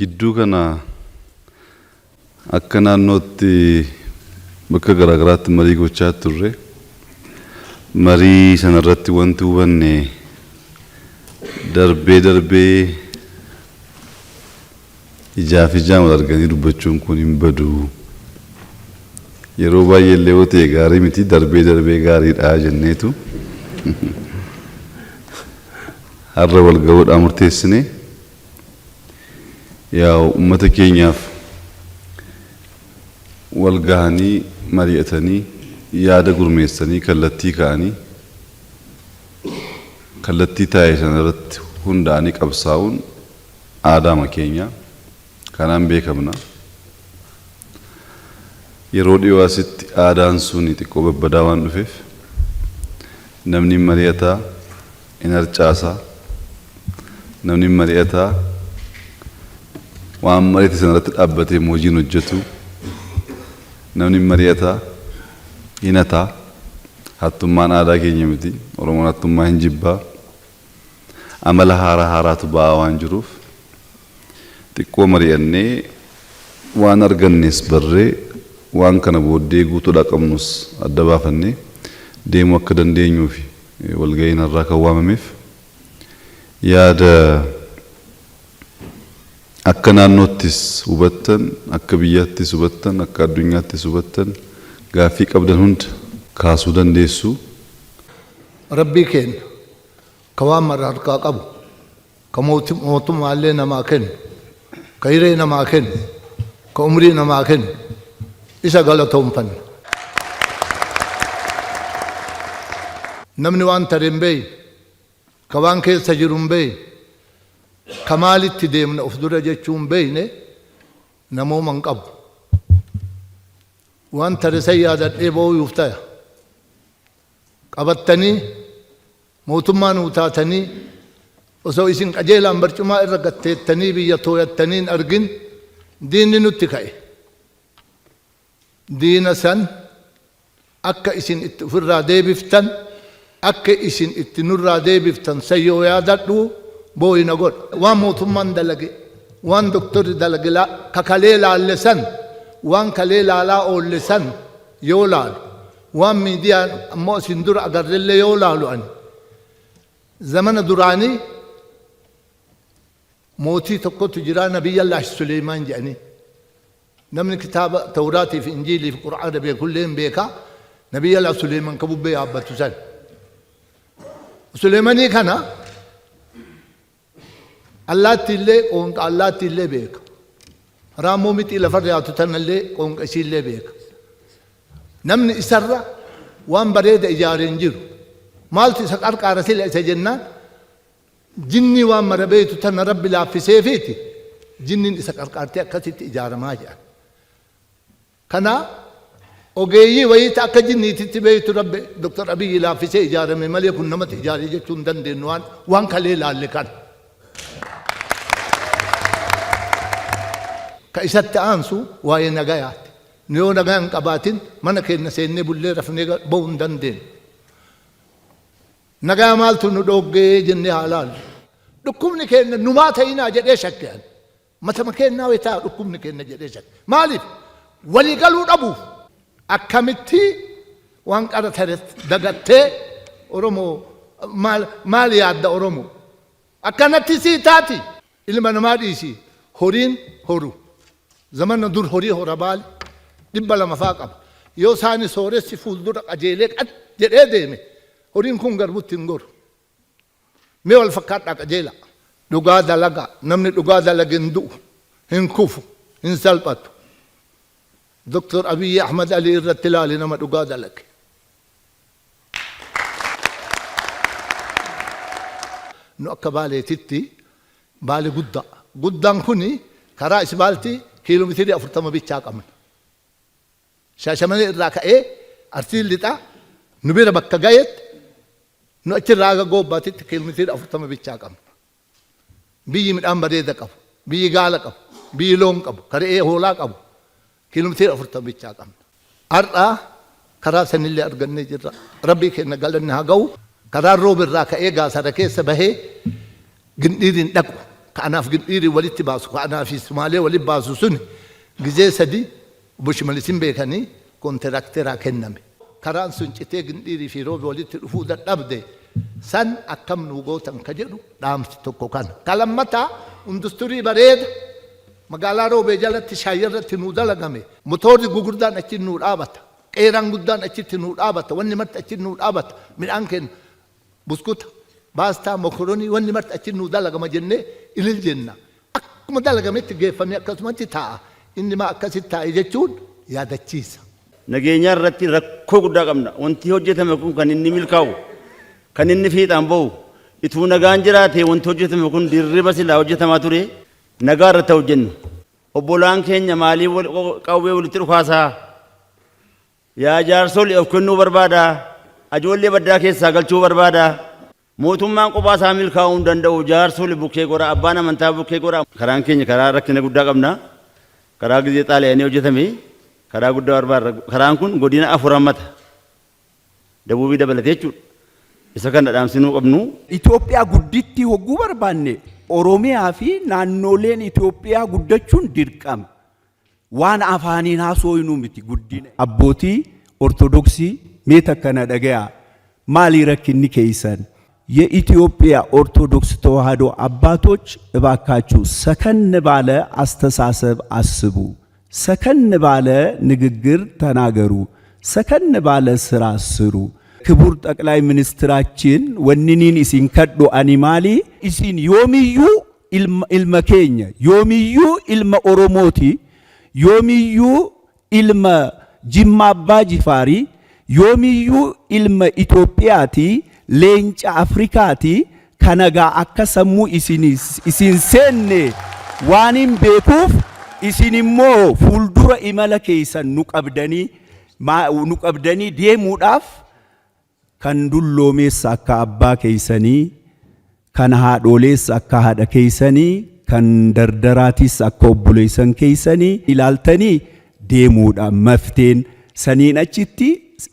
gidduu kana akka naannootti bakka garaagaraatti marii gochaa turre. Marii sanarratti wanti hubanne darbee ijaaf ijaan wal arganii dubbachuun kun hin badu. Yeroo baay'ee illee yoo ta'e gaarii miti, darbee gaariidha jenneetu har'a wal ga'uudhaan murteessine. Yaa uummata keenyaaf wal gahanii mari'atanii yaada gurmeessanii kallattii ka'anii kallattii taa'e sanarratti hundaa'anii qabsaa'uun aadaa keenya kanaan beekamna. Yeroo dhiyoo asitti aadaan sun xiqqoo babbadaa waan dhufeef namni mari'ataa in harcaasaa, namni mari'ataa waan mari'ate sanarratti dhaabbatee hojiin hojjetu, namni mari'ataa hinataa. Hattummaan aadaa keenya miti. Oromoon hattummaa hin jibbaa. Amala haaraatu ba'aa waan jiruuf xiqqoo mari'annee waan argannes barree waan kana booddee guutuudha qabnus adda baafannee deemuu akka dandeenyuuf walga'iin irraa kan waamameef yaada akka naannoottis hubattan, akka biyyaattis hubattan, akka addunyaattis hubattan gaaffii qabdan hunda kaasuu dandeessu. Rabbii keenya ka waan mara harkaa qabu, ka mootummaallee namaa kennu, ka hiree namaa kennu, ka umrii namaa kennu isa galatoomfanna. Namni waan tare hin beekne, ka waan keessa jiru hin beekne, ka maalitti deemna of dura jechuu hin beekne namooma hin qabu. Waan tare san yaadadhee boo'uuf ta'a. Qabattanii mootummaa nuu taatanii osoo isin qajeelaan barcumaa irra gatteettanii biyya tooyattanii hin argin diinni nutti ka'e. Diina san akka isin itti ofirraa deebiftan, akka isin itti nurraa deebiftan san yoo yaadadhu boo'ina godha. Waan mootummaan dalage, waan doktorri dalage kakalee laalle san, waan kalee laalaa oolle san yoo laalu, waan miidiyaan ammoo isin dura agarrellee yoo laalu ani zamana duraanii mootii tokkotu jira Nabiyyallaahi Suleymaan jedhanii. Namni kitaaba Tawraatii fi Injiilii fi Qur'aana beekullee hin beeka. Nabiyyallaahi Suleymaan ka bubbee yaabbatu san. Suleymanii kana allaattiillee qoonqa allaattiillee beeka. Raammoo mixii lafarra yaatu tanallee qoonqa isiillee beeka. Namni isarra waan bareeda ijaaree hin jiru. Maaltu isa qarqaara sila isa jennaan jinni waan mara beeytu tana Rabbi laaffiseefiiti jinniin isa qarqaartee akkasitti ijaaramaa jedhan. Kana ogeeyyii wayiita akka jinniititti beeytu Rabbi Dr. Abiyyi laaffisee ijaarame malee kun namatti ijaaree jechuu hin dandeenyu waan kalee laalle kana. Ka isatti aansu waa'ee nagayaati. Nu yoo nagaa hin qabaatin mana keenya seennee bullee rafnee ba'uu hin dandeenyu. Nagaa maaltu nu dhoggee jennee haa laallu. Dhukkubni keenya numaa ta'inaa jedhee shakkean. Matama keenyaa wayitaa dhukkubni keenya jedhee shakke. Maaliif? Walii galuu dhabuuf. Akkamitti waan qara tare dagattee Oromoo maal yaadda Oromoo? Akkanatti sii taati. Ilma namaa dhiisii horiin horu. Zamana dur horii hora baali 200 faa qaba. Yoo isaani sooressi fuuldura qajeelee qad jedhee deeme horiin kun garbutti hin goru. Mee wal fakkaadhaa qajeela. Dhugaa dalagaa namni dhugaa dalage hin du'u, hin kufu, hin salphatu. Dr. Abiyyi Ahmad Ali irratti ilaali nama dhugaa dalage. Nu akka baaleetitti baale guddaa. Guddaan kuni karaa isbaaltii kiiloomeetirii 40 bichaa qabna. Shaashamanii irraa ka'ee Arsiin lixaa nu bira bakka gayetti nu achirraa aga goobbaatitti kiiloomeetirii 40 bichaa qabna. Biyyi midhaan bareeda qabu, biyyi gaala qabu, biyyi loon qabu, karee hoolaa qabu kiiloomeetirii 40 bichaa qabna. Har'aa karaa sanillee argannee jirra. Rabbii keenya galanni haa ga'u. Karaa roobirraa ka'ee gaasara keessa bahee gindhiiriin dhaqu ka'anaaf gindhiiri walitti baasu ka'anaaf Sumaalee walitti baasu sun gizee sadii Bushimalisin beekanii kontiraakteraa kenname. Karaan sun citee gindhiirii fi roobi walitti dhufuu dadhabde san akkam nuu gootan ka jedhu dhaamsi tokko kana. Kalammataa industirii bareeda magaalaa roobee jalatti shaayii irratti nuu dalagame motorri gugurdaan achi nuu dhaabata qeeraan guddaan achitti nuu dhaabata wanni marti achi nuu dhaabata midhaan kenna buskuta baastaa mokoroonii wanni marti achi nuu dalagama jennee ilil jenna akkuma dalagametti geeffamee akkasumatti taa'a inni maa akkasitti taa'e jechuun yaadachiisa. Nageenya irratti rakkoo guddaa qabna. Wanti hojjetame kun kan inni milkaa'u kan inni fiixaan ba'u ituu nagaan jiraate wanti hojjetame kun dirriba silaa hojjetamaa ture nagaa irratti hojjennu. Obbolaan keenya maalii qawwee walitti dhukaasaa yaa jaarsolii of kennuu barbaada ajoollee baddaa keessaa galchuu barbaada mootummaan qophaa isaa milkaa'uu hin danda'u jaarsolii bukkee gora abbaan amantaa bukkee gora. Karaan keenya karaa rakkina guddaa qabna. Karaa gizee xaaliyaanii hojjetame karaa guddaa barbaada. Karaan kun godina afur hammata dabuubii dabalatee jechuudha. Isa kan dhaamsinuu qabnu. Itoophiyaa gudditti hogguu barbaanne Oromiyaa fi naannoleen Itoophiyaa guddachuun dirqama. Waan afaaniin haasooyinuu miti guddina. Abbootii Ortodoksii meeta kana dhagaya maalii rakkinni keeysan? የኢትዮጵያ ኦርቶዶክስ ተዋሕዶ አባቶች እባካችሁ ሰከን ባለ አስተሳሰብ አስቡ፣ ሰከን ባለ ንግግር ተናገሩ፣ ሰከን ባለ ስራ ስሩ። ክቡር ጠቅላይ ሚኒስትራችን ወንኒን ኢሲን ከዶ አኒማሊ ኢሲን ዮሚዩ ኢልመኬኛ ዮሚዩ ኢልመ ኦሮሞቲ ዮሚዩ ኢልመ ጅማ አባ ጂፋሪ ዮሚዩ ኢልመ ኢትዮጵያቲ leenca Afrikaati kanagaa akka sammuu isin seenne waan hin beekuuf isin immoo fuuldura imala keessan nu qabdanii deemuudhaaf kan dulloomeessa akka abbaa keessanii kan haadholeessa akka haadha keessanii kan dardaraatis akka obboleessan keessanii ilaaltanii deemuudhaaf mafteen saniin achitti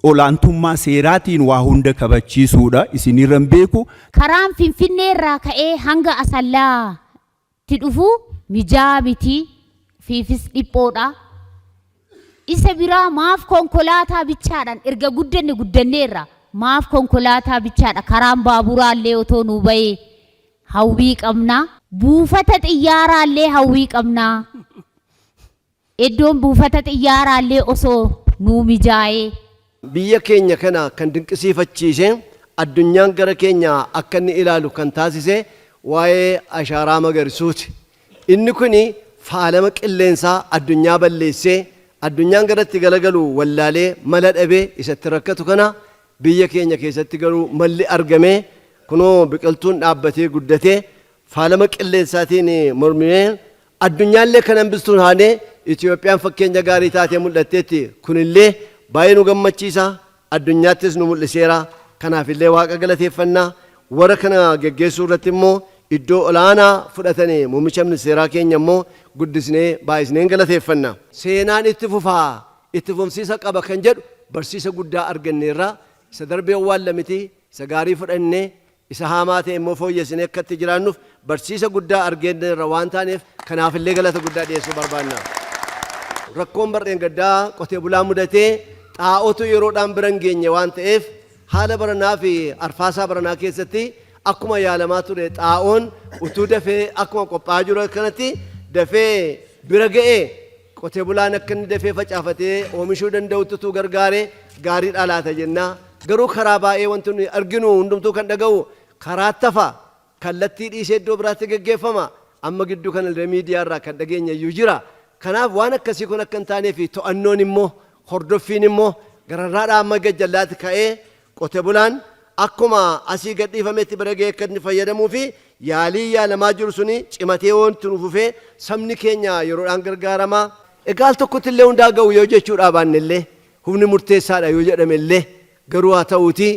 olaantummaa seeraatiin waa hunda kabachiisuudha isinirran beeku. Karaan Finfinnee irraa ka'ee hanga Asallaa ti dhufu mijaa miti fiifis dhiphoodha. Isa biraa maaf konkolaataa bichaadhaan erga guddanneerra maaf konkolaataa bichaadha karaan baaburaallee otoo nu ba'ee hawwii qabna. Buufata xiyyaaraallee hawwii qabna. Iddoon buufata xiyyaaraallee osoo nuu mijaa'ee. Biyya keenya kana kan dinqisiifachiise addunyaan gara keenya akka inni ilaalu kan taasise waa'ee ashaaraa magariisuuti. Inni kun faalama qilleensaa addunyaa balleessee addunyaan garatti galagalu wallaalee mala dhabee isatti rakkatu kana biyya keenya keessatti garuu malli argamee kunoo biqiltuun dhaabbatee guddatee faalama qilleensaatiin mormee addunyaallee kan hambistuun haanee Itoophiyaan fakkeenya gaarii taatee mul'atteetti kunillee baay'ee nu gammachiisa addunyaattis nu mul'iseera. Kanaafillee waaqa galateeffannaa warra kana geggeessuu irratti immoo iddoo olaanaa fudhatanii muummicha ministeeraa keenya immoo guddisnee baay'isnee galateeffanna. Seenaan itti fufaa itti fufsiisa qaba kan jedhu barsiisa guddaa arganneerra. Isa darbee waan miti isa gaarii fudhannee isa hamaa ta'e immoo fooyyessinee akka itti jiraannuuf barsiisa guddaa arganneerra waan taaneef kanaafillee galata guddaa dhiyeessuu barbaanna. Rakkoon barreen gaddaa qotee bulaa mudatee xaa'otu yeroodhaan bira hin geenye waan ta'eef haala baranaa fi arfaasaa baranaa keessatti akkuma yaalamaa ture xaa'oon utuu dafee akkuma qophaa'aa jiru kanatti dafee bira ga'ee qotee bulaan akka inni dafee facaafatee oomishuu danda'utu gargaaree gaariidha laata jenna. Garuu karaa baay'ee wanti nuyi arginu hundumtuu kan dhaga'u karaa tafa kallattii dhiisee iddoo biraatti gaggeeffama. Amma gidduu kana miidiyaa irraa kan dhageenya iyyuu jira. Kanaaf waan akkasii kun akka hin taaneef to'annoon immoo hordoffiin immoo gararraadhaa amma gajjallaatti ka'ee qotee bulaan akkuma asii gadhiifametti bira ga'ee akka inni fayyadamuu fi yaalii yaalamaa jiru suni cimatee wanti nu fufee sabni keenya yeroodhaan gargaaramaa. Egaa tokkotti illee hundaa ga'u yoo jechuudha baannellee humni murteessaadha yoo jedhamellee garuu haa ta'uuti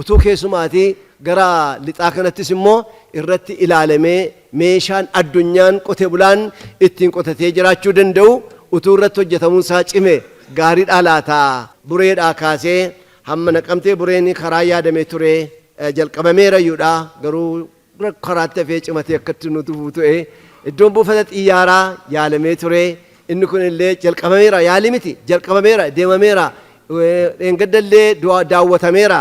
utuu keessumaatii gara lixaa kanattis immoo irratti ilaalamee meeshaan addunyaan qotee bulaan ittiin qotatee jiraachuu danda'u utuu irratti hojjetamuun isaa cime gaariidha laata. Bureedhaa kaasee hamma Naqamtee bureen karaa yaadamee ture jalqabameera iyyuudha garuu karaatti hafee cimatee akkatti nuti buutu'e iddoon buufata xiyyaaraa yaalamee ture inni kun illee jalqabameera yaalii miti jalqabameera deemameera dheengaddallee daawwatameera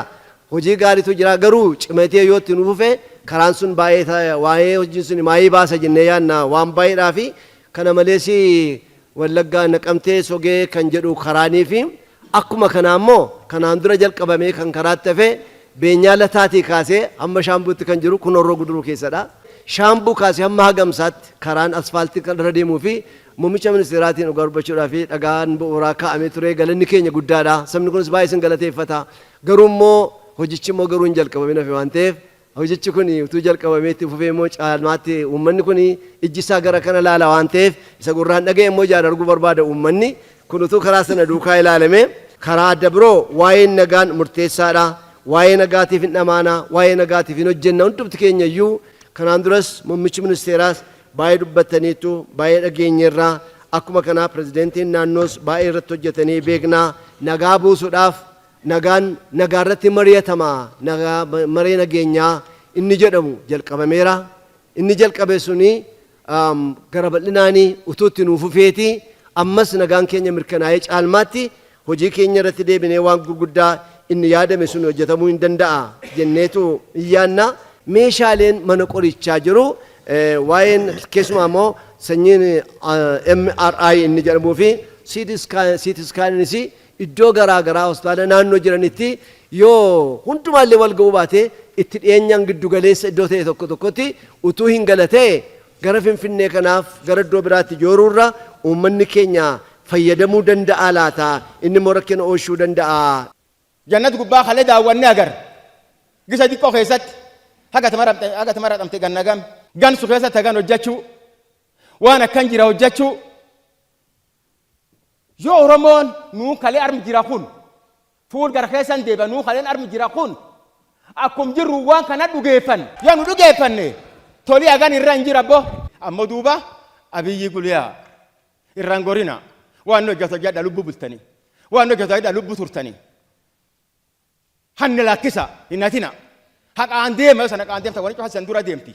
hojii gaariitu jira garuu cimatee yoo itti nuufe karaan sun baay'ee waa'ee hojiin sun maayii baasa jennee yaadna waan baay'eedhaa fi kana malees Wallaggaa Naqamtee Sogee kan jedhu karaanii fi akkuma kana ammoo kanaan dura jalqabamee kan karaatti hafe beenyaa lataatii kaasee hamma shaambuutti kan jiru kun Horroo Guduruu keessadha. Shaambuu kaasee hamma hagamsaatti karaan asfaaltii kan irra deemuu fi muummicha ministeeraatiin dhugaa dubbachuudhaa fi dhagaan bu'uuraa kaa'amee ture galanni keenya guddaadha. Sabni kunis baay'ee isin galateeffata. Garuu immoo hojichi immoo garuu hin jalqabamin hafe waan ta'eef hojichi kun utuu jalqabamee itti fufee immoo caalmaatti uummanni kun ijji isaa gara kana laala waan ta'eef isa gurraan dhaga'e immoo ijaan arguu barbaada uummanni kun utuu karaa sana duukaa ilaalame karaa adda biroo waa'een nagaan murteessaadha. Waa'ee nagaatiif hin dhamaana, waa'ee nagaatiif hin hojjenna hundumti keenya iyyuu kanaan duras muummichi ministeeraas baay'ee dubbataniitu baay'ee dhageenyeerraa akkuma kanaa pirezidentiin naannoos baay'ee irratti hojjetanii beeknaa nagaa buusuudhaaf nagaa irratti mari'atama maree nageenyaa inni jedhamu jalqabameera inni jalqabe suni gara bal'inaanii utuu itti nuuf fufeeti ammas nagaan keenya mirkanaa'ee caalmaatti hojii keenya irratti deebinee waan gurguddaa inni yaadame sun hojjetamuu hin danda'a jenneetu iyyaanna meeshaaleen mana qorichaa jiru waa'een keessumaa immoo sanyiin MRI inni jedhamuu fi CT scaaniinis iddoo garaa garaa hospitaala naannoo jiranitti yoo hundumaallee wal ga'uu baate itti dhiyeenyaan giddu galeessa iddoo ta'e tokko tokkotti utuu hin galatee gara Finfinnee kanaaf gara iddoo biraatti jooruurra uummanni keenya fayyadamuu danda'a laata inni immoo rakkina oolchuu danda'a. Jannat gubbaa kalee daawwannee agar gisa xiqqoo keessatti haga tamara dhamte gannagam gansu keessatti hagan hojjechuu waan akkan jira hojjechuu yoo Oromoon nuu kalee armi jira kun fuul gara keessan deeba nuu kaleen armi jira kun akkum jirru waan kana dhugeeffan yoo nu dhugeeffanne tolii hagan irra hin jira bo ammoo duuba Abiyyi Guliyaa irraan gorina waan nu hojjetu hojjedha lubbuu bultanii waan nu hojjetu hojjedha lubbuu turtanii. Hanni lakkisa hin hatina haqaan deema sana haqaan deemta waliin cufa san dura deemti.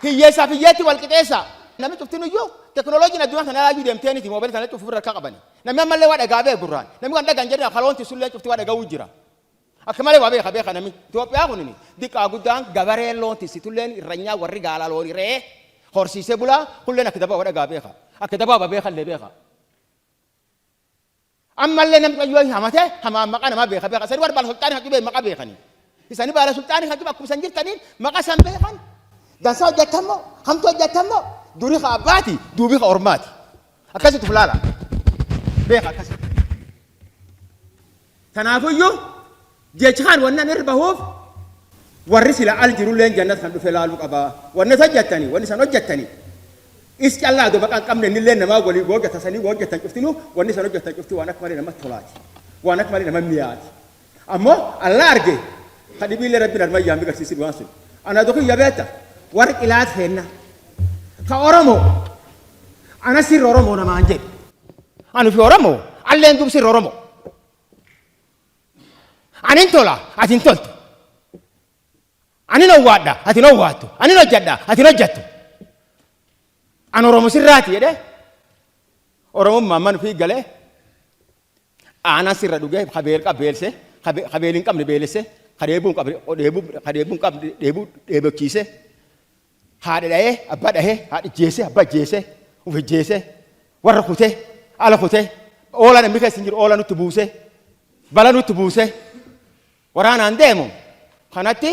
Hiyyeessaaf hiyyeetti wal qixeessa namni cuftin iyyuu teknooloojiin addunyaa kana laayyuu deemteeniti moobaylii sana cufuuf irra qabani namni ammallee waa dhagaa bee gurraan namni kan dhagaan jedhina kaloonti sullee cufti waa dhaga'uu jira. Akka malee waa beeka namni Itoophiyaa kunini diqqaa guddaan gabaree loonti situlleen irranyaa warri gaalaa loonii re'ee horsiisee bulaa kulleen akka dabaa waa dhagaa beeka akka dabaa beekallee beeka. Ammallee namni yoo hamate hamaan maqaa namaa beeka sani warra baala sultaanii haqii bee maqaa beekanii isanii baala sultaanii haqii akkuma san jirtaniin maqaa san beekan dansaa hojjetammoo hamtu hojjetammoo durii ka abbaati duubii ka ormaati akkasitti fulaala beeka akkasitti. Kanaafuyyuu jechi kaan wannan irra bahuuf warri sila al jirulleen jannat kan dhufe laaluu qabaa wanni hojjettanii wanni san hojjettanii. Is callaa doma kan qabne nillee namaa walii googata sanii googatan cuftinu wanni san hojjetan cufti waan akka malee namatti tolaati waan akka malee nama miyaati ammoo Allah arge kadhibiillee rabbiin armayyaa migarsiisin waan sun ana dokuu yabeeta warri qilaat feenna ka Oromoo ana sirri Oromoo namaan jedhe anu fi Oromoo alleen dub sirri Oromoo anin tola atin toltu anin owwaadha atin owwaattu anin hojjedha atin hojjettu. An Oromoo sirraati jedhee Oromoon maamman fi galee aanaa sirra dhugee kabeel qabeelse kabeel hin qabne beelesse kadeebuun qabne dheebochiise haadha dhahee abbaa dhahee haadha jeese abbaa jeese ufi jeese warra kutee ala kutee oola namni keessa hin jiru oola nutti buuse bala nutti buuse waraanaan deemu kanatti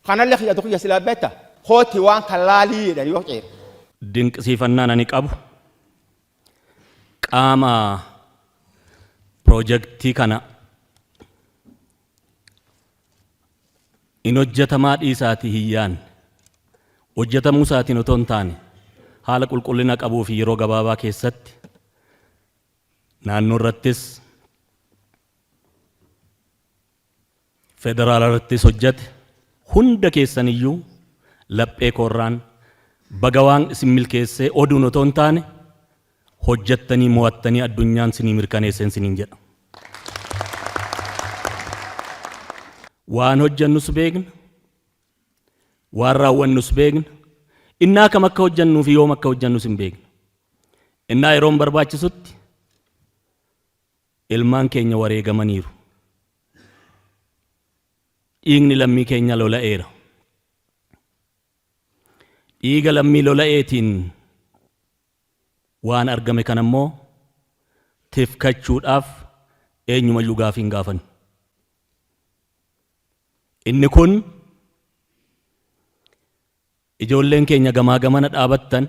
kanallee kiyya tokko silaa beetta kooti waan kalaalii jedhan yoo ceere. Dinqisiifannaan ani qabu qaama piroojeektii kana in hojjetamaa dhiisaatii hiyyaan hojjetamuu isaatiin otoo hin taane haala qulqullina qabuu fi yeroo gabaabaa keessatti naannoo irrattis federaala irrattis hojjete hunda keessan iyyuu laphee koorraan baga waan isin milkeessee oduun otoo hin taane hojjettanii mo'attanii addunyaan isinii mirkaneesseen isiniin jedha. waan hojjannus beekna, waan raawwannus beekna, innaa kam akka hojjannuu fi yoom akka hojjannus hin beekna. Innaa yeroon barbaachisutti ilmaan keenya wareegamaniiru. Dhiigni lammii keenya lola'eera. Dhiiga lammii lola'eetiin waan argame kan ammoo tifkachuudhaaf eenyumayyuu gaafii hin gaafan. Inni kun ijoolleen keenya gamaa gamana dhaabattan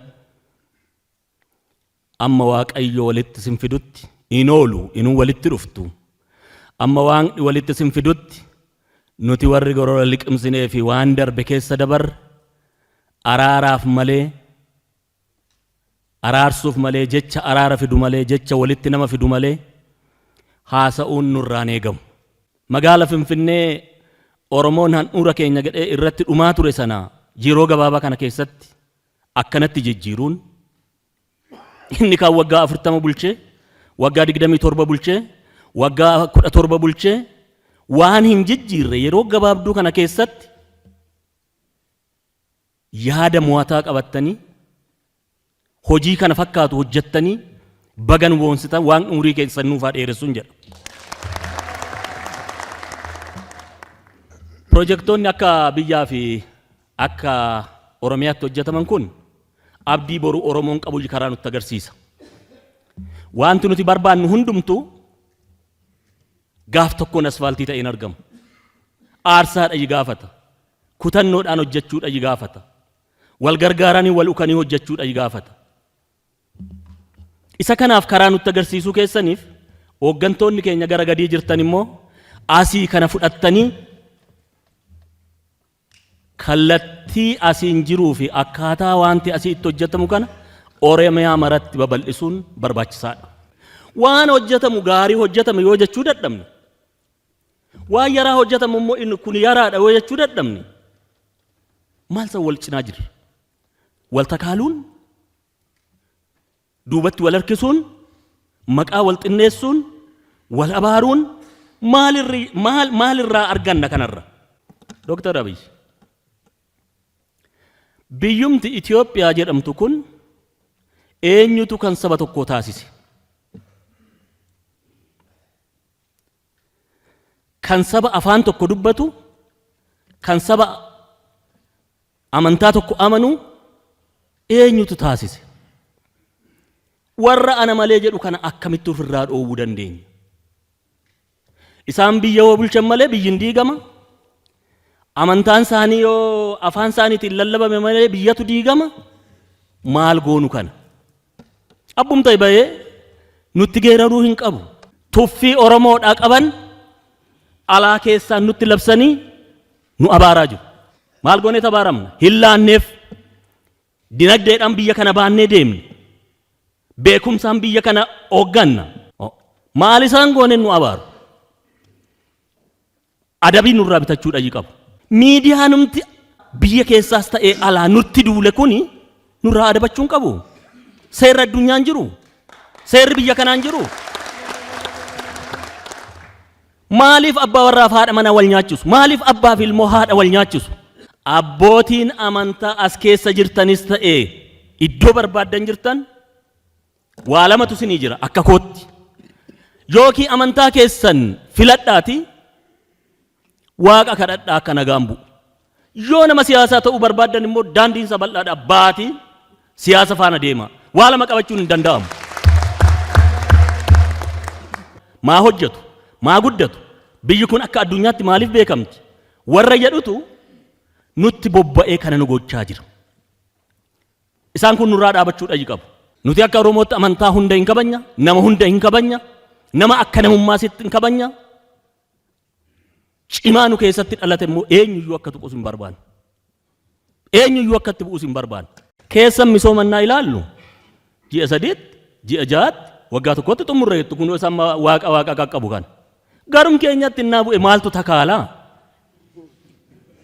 amma Waaqayyo walitti sin fidutti hin oolu, inuu walitti dhuftu. Amma waan walitti sin fidutti nuti warri gorora liqimsinee fi waan darbe keessa dabarre araaraaf malee, araarsuuf malee, jecha araara fidu malee, jecha walitti nama fidu malee haasa'uun nurraan eegamu. Magaala Finfinnee Oromoon handhuura keenya gadhee irratti dhumaa ture sana yeroo gabaabaa kana keessatti akkanatti jijjiiruun inni kaan waggaa 40 bulchee, waggaa 27 bulchee, waggaa 17 bulchee waan hin jijjiirre yeroo gabaabduu kana keessatti yaada mo'ataa qabattanii hojii kana fakkaatu hojjettanii bagan boonsitan waan umurii keessan nuufaa dheeressuun jedha. Projektoonni akka biyyaa fi akka Oromiyaatti hojjetaman kun abdii boru Oromoon qabu karaa nutti agarsiisa. Wanti nuti barbaannu hundumtu gaaf tokkoon asfaaltii ta'een argamu. Aarsaadha gaafata. Kutannoodhaan hojjechuudha gaafata. Wal gargaaranii wal ukanii hojjechuudha gaafata. Isa kanaaf karaa nutti agarsiisuu keessaniif hooggantoonni keenya gara gadii jirtan immoo asii kana fudhattanii kallattii asiin jiruu fi akkaataa wanti asii itti hojjetamu kana Oromiyaa maratti babal'isuun barbaachisaadha. Waan hojjetamu gaarii hojjetame yoo jechuu dadhabne, waan yaraa hojjetamu immoo inni kun yaraadha yoo jechuu dadhabne, maal san wal cinaa jira? Wal takaaluun, duubatti wal harkisuun, maqaa wal xinneessuun, wal abaaruun maalirraa arganna kanarra? Dr. Abiy, biyyumti Itoophiyaa jedhamtu kun eenyutu kan saba tokko taasise? Kan saba afaan tokko dubbatu, kan saba amantaa tokko amanu eenyutu taasise? Warra ana malee jedhu kana akkamitti ofirraa dhoowwuu dandeenya? Isaan biyya yoo bulchan malee biyyi hin diigama. Amantaan isaanii yoo afaan isaaniitiin lallabame malee biyyatu diigama. Maal goonu kana? Abbumta bahee nutti geeraruu hin qabu. Tuffii Oromoodhaa qaban alaa keessaan nutti labsanii nu abaaraa jiru. Maal goonee tabaaramna? Hin laanneef dinagdeedhaan biyya kana baannee deemne. Beekumsaan biyya kana hoogganna. Maal isaan gooneen nu abaaru? Adabii nurraa bitachuudha qabu. Miidiyaan numti biyya keessaas ta'ee alaa nutti duule kuni nurraa adabachuun qabu. Seerri addunyaan jiru. Seerri biyya kanaan jiru. Maaliif abbaa warraaf haadha mana wal nyaachisu? Maaliif abbaa fi ilmoo haadha wal nyaachisu? Abbootiin amantaa as keessa jirtanis ta'ee iddoo barbaaddan jirtan waa lamatu isinii jira akka kootti. Yookiin amantaa keessan filadhaati waaqa kadhadhaa akka nagaan bu'u. Yoo nama siyaasaa ta'uu barbaaddan immoo daandiinsa bal'aadha baatii siyaasa faana deema. Waa lama qabachuun hin danda'amu. Maa hojjetu? Maa guddatu? Biyyi kun akka addunyaatti maaliif beekamti? Warra jedhutu nutti bobba'ee kana nu gochaa jira. Isaan kun nurraa dhaabachuudha qabu. Nuti akka Oromootti amantaa hunda hin kabanya, nama hunda hin kabanya, nama akka namummaa sitti hin kabanya. Cimaa nu keessatti dhalate immoo eenyuyyuu akka tuqus hin barbaanne. Eenyuyyuu akka itti bu'us hin barbaanne. Keessan misoomannaa ilaallu ji'a 8, ji'a 6, waggaa tokkotti xumurreettu kun isaan waaqa qaqqabu kan. Garum keenyatti innaa bu'e maaltu takaalaa?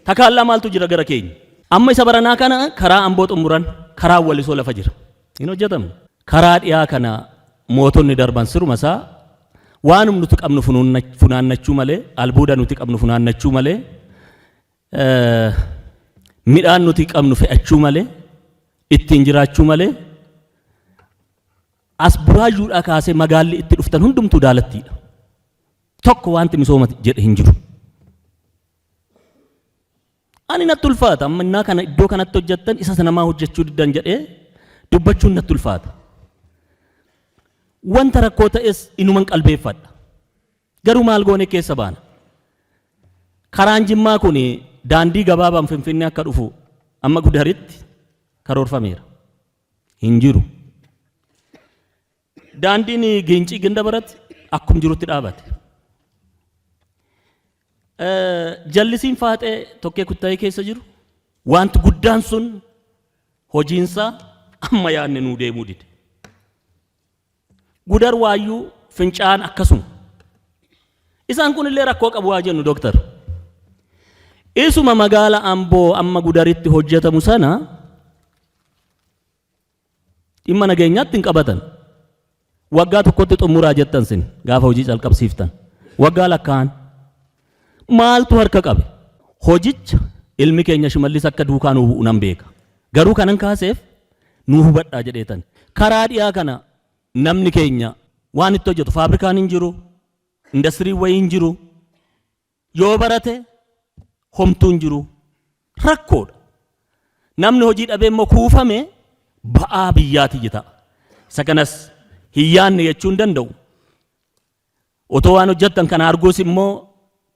Takaallaa maaltu jira gara keenya? Amma isa baranaa kana karaa Amboo xumuran, karaa Wallisoo lafa jira. Hin hojjetamne. Karaa dhiyaa kana mootonni darban siruma isaa waanum nuti qabnu funaannachuu malee albuuda nuti qabnu funaannachuu malee midhaan nuti qabnu fe'achuu malee ittiin jiraachuu malee as buraayyuudhaa kaasee magaalli itti dhuftan hundumtuu daalattiidha. Tokko wanti misooma jedhe hin jiru. Ani natti ulfaata amma innaa kana iddoo kanatti hojjettan isa namaa hojjechuu diddan jedhee dubbachuun natti ulfaata. Wanta rakkoo ta'es inuman qalbeeffadha. Garuu maal goone keessa baana. Karaan Jimmaa kun daandii gabaabaan Finfinnee akka dhufu amma Gudaritti karoorfameera. Hin jiru. Daandiin Gincii Gindabaratti akkum jirutti dhaabate. Jallisiin Faaxee tokkee kuttaa'ee keessa jiru wanti guddaan sun hojiinsaa amma yaadne nuu deemuu dide. Gudar Waayyuu Fincaan akkasuma. Isaan kun illee rakkoo qabu waa jennu dooktar. Isuma magaala Amboo amma Gudaritti hojjetamu sana dhimma nageenyaatti hin qabatan. Waggaa tokkotti xumuraa jettan sin gaafa hojii calqabsiiftan. Waggaa lakkaan maaltu harka qabe? Hojicha ilmi keenya Shimallis akka duukaa nuu bu'u nan beeka. Garuu kanan kaaseef nuu hubadhaa jedheetan. Karaa dhiyaa kana namni keenya waan itti hojjetu faabrikaan hin jiru, industirii wayii hin jiru, yoo barate homtuu hin jiru. Rakkoodha. Namni hojii dhabee immoo kuufame ba'aa biyyaati ta'a. Isa kanas hin yaanne jechuu hin danda'u. Otoo waan hojjettan kana arguus immoo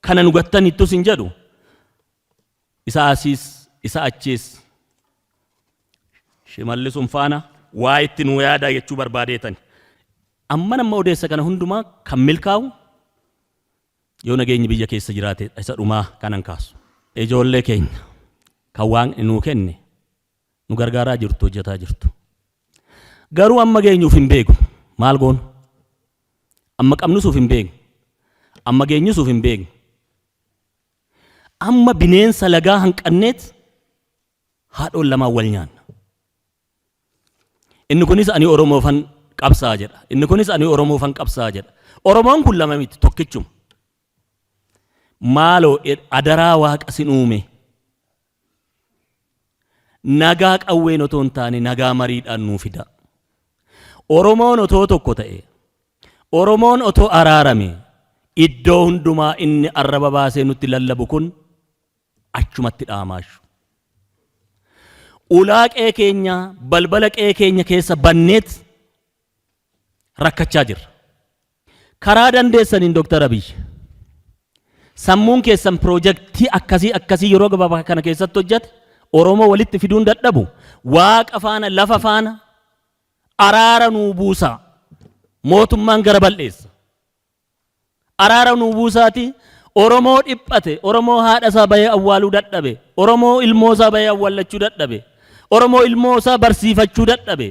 kana nu gattan ittus hin jedhu. Isa asiis isa achiis Shimallisuun faana waa itti nuu yaadaa jechuu barbaadeetan. Amma nama odeessa kana hundumaa kan milkaa'u yoo nageenyi biyya keessa jiraate isa dhumaa kanan kaasu. Ijoollee keenya kan Waaqni nuu kenne nu gargaaraa jirtu hojjetaa jirtu. Garuu amma geenyuuf hin beeku maal goonu? Amma qabnusuuf hin beeku. Amma geenyusuuf hin beeku. Amma bineensa lagaa hanqanneet haadhoon lamaan wal nyaanna. Inni kunis ani Oromoofan qabsaa jedha. Inni kunis ani Oromoofan qabsaa jedha. Oromoon kun lama miti tokkichuma. Maaloo adaraa Waaqa sin uume. Nagaa qawween otoo hin taane nagaa mariidhaan nuu fida. Oromoon otoo tokko ta'e. Oromoon otoo araarame. Iddoo hundumaa inni arraba baasee nutti lallabu kun achumatti dhaamaashu. Ulaa qe'ee keenya balbala qe'ee keenya keessa banneet rakkachaa jirra. Karaa dandeessaniin Dooktar Abiy sammuun keessan piroojeektii akkasii yeroo gabaabaa kana keessatti hojjete Oromoo walitti fiduun dadhabu Waaqa faana lafa faana araara nuu buusaa mootummaan gara bal'eessa. Araara nuu buusaati Oromoo dhiphate Oromoo haadha isaa bahee awwaaluu dadhabe Oromoo ilmoo isaa bahee awwaallachuu dadhabe Oromoo ilmoo isaa barsiifachuu dadhabe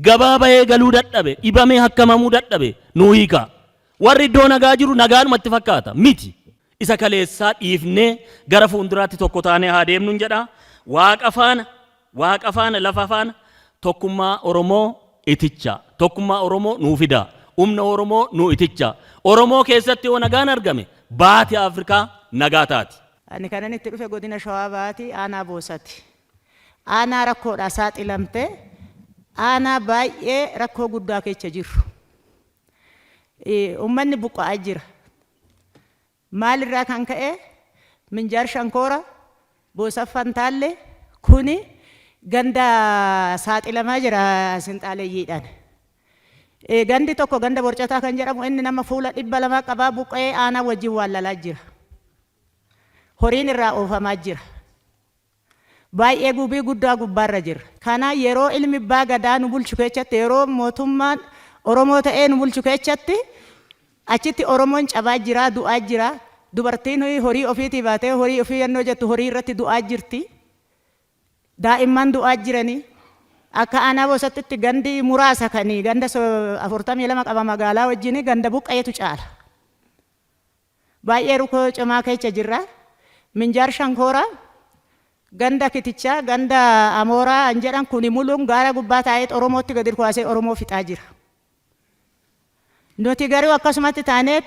gabaa bahee galuu dadhabe dhibamee hakkamamuu dadhabe nuu hiika. Warri iddoo nagaa jiru nagaanumatti fakkaata miti. Isa kaleessaa dhiifnee gara fuulduraatti tokko taanee haa deemnu jedha. Waaqa faana lafa faana tokkummaa Oromoo iticha tokkummaa Oromoo nuu fida. Humna Oromoo nuu iticha. Oromoo keessatti yoo nagaan argame baati Afrikaa nagaa taati. Ani kanan itti dhufe godina Shawaa baati aanaa Boosati. Aanaa rakkoodhaa saaxilamte aanaa baay'ee rakkoo guddaa keessa jiru. Uummanni buqqa'aa jira. Maalirraa kan ka'e Minjaar Shankoora Boosaffan Taalle kuni ganda saaxilamaa jira Sinxaaleeyyiidhaan. Gandi tokko ganda Borcataa kan jedhamu inni nama fuula 200 qabaa buqqa'ee aanaa wajjin waallalaa jira. Horiin irraa oofamaa jira. Baay'ee gubii guddaa gubbaarra jira. Kana yeroo ilmi abbaa gadaa nu bulchu keessatti yeroo mootummaan Oromoo ta'ee nu bulchu keessatti achitti Oromoon cabaa jira du'aa jira. Dubartiin horii ofiitii baatee horii ofii yennoo jettu horii irratti du'aa jirti. Daa'imman du'aa jiranii. Akka aanaa Boosattitti gandi muraasa kanii ganda 42 qaba magaalaa wajjin ganda buqqa'eetu caala. Baay'ee rakkoo cimaa keessa jirra. Minjaar Shankoora ganda Kitichaa ganda Amooraa an jedhan kuni muluun gaara gubbaa taa'ee Oromootti gadi kuwaasee Oromoo fixaa jira. Nuti garuu akkasumatti taaneet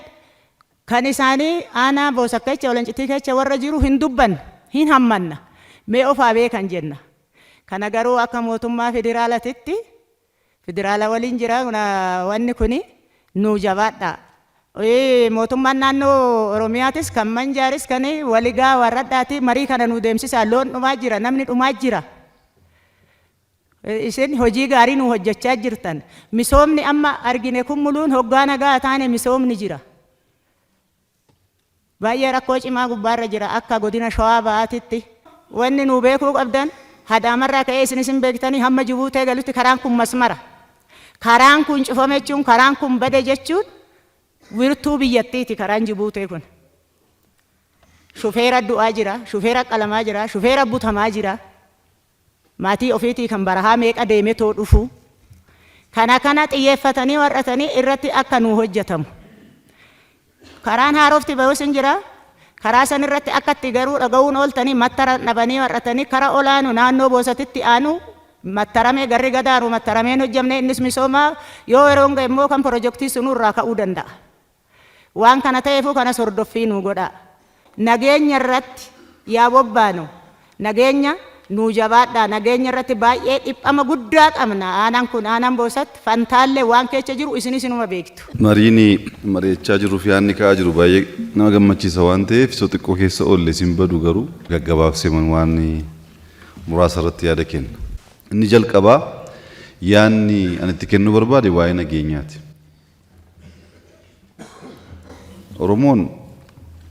kan isaanii aanaa boosakkecha walancitii kecha warra jiru hin dubbanna hin hammanna mee ofaa beekan jenna. Kana garuu akka mootummaa federaalatitti federaala waliin jira wanni kuni nu jabaadha. Mootummaan naannoo Oromiyaatis kan manjaaris kan waligaa warradhaati marii kana nu deemsisaa loon dhumaa jira namni dhumaa jira. Isin hojii gaarii nu hojjechaa jirtan misoomni amma argine kun muluun hoggaa nagaa taane misoomni jira. Baay'ee rakkoo cimaa gubbaarra jira akka godina Shawaa Bahaatitti wanni nu beekuu qabdan hadaamarraa ka'ee isin beektanii hamma Jibuutee galutti karaan kun masmara. Karaan kun cufame jechuun karaan kun bade jechuun wirtuu biyyattiiti karaan Jibuutee kun. Shufeera du'aa jira, shufeera qalamaa jira, shufeera butamaa jira. Maatii ofiitii kan barahaa meeqa deemee too dhufu. Kana xiyyeeffatanii warratanii irratti akka nu hojjetamu. Karaan haarofti bahus hin jira. Karaa san irratti akkatti garuu dhaga'uun ooltanii mattara dhabanii warratanii kara olaanu naannoo boosatitti aanu mattarame garri gadaaru mattarameen hojjamne innis misooma yoo yeroon ga'e immoo kan pirojektii sunurraa ka'uu danda'a. Waan kana ta'eefuu kanas hordoffii nu godha. Nageenya irratti yaa bobbaanu nageenya nu jabaadha nageenya irratti baay'ee dhiphama guddaa qabna aanaan kun aanaan boosatti fantaallee waan keessa jiru isinuma beektu. Mariini mari'achaa jiruuf yaadni ka'aa jiru baay'ee nama gammachiisa waan ta'eef isoo xiqqoo keessa oolle isin badu garuu gaggabaabsee waan muraasa irratti yaada kenna. Inni jalqabaa yaadni ani itti kennuu barbaade waa'ee nageenyaati. Oromoon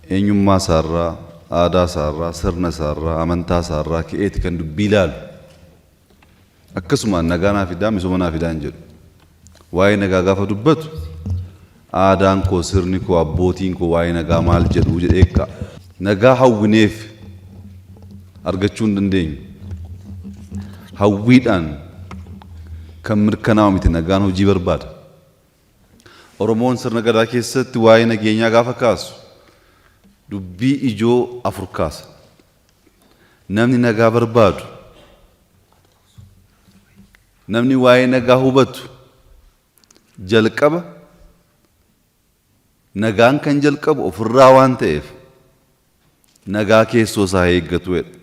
eenyummaa isaarraa aadaa isaarraa sirna isaarraa amantaa isaarraa ka'eeti kan dubbii ilaalu. Akkasumaan nagaa naa fidaa misooma naa fidaa hin jedhu. Waa'ee nagaa gaafa dubbatu aadaan koo sirni koo abbootiin koo waa'ee nagaa maal jedhu jedhee ka'a. Nagaa hawwineef argachuu hin dandeenyu. Hawwiidhaan kan mirkanaa'u miti nagaan hojii barbaada. Oromoon sirna gadaa keessatti waa'ee nageenyaa gaafa kaasu dubbii ijoo afur kaasa. Namni nagaa barbaadu, namni waa'ee nagaa hubatu jalqaba nagaan kan jalqabu ofirraa waan ta'eef nagaa keessoo isaa eeggatu jedha.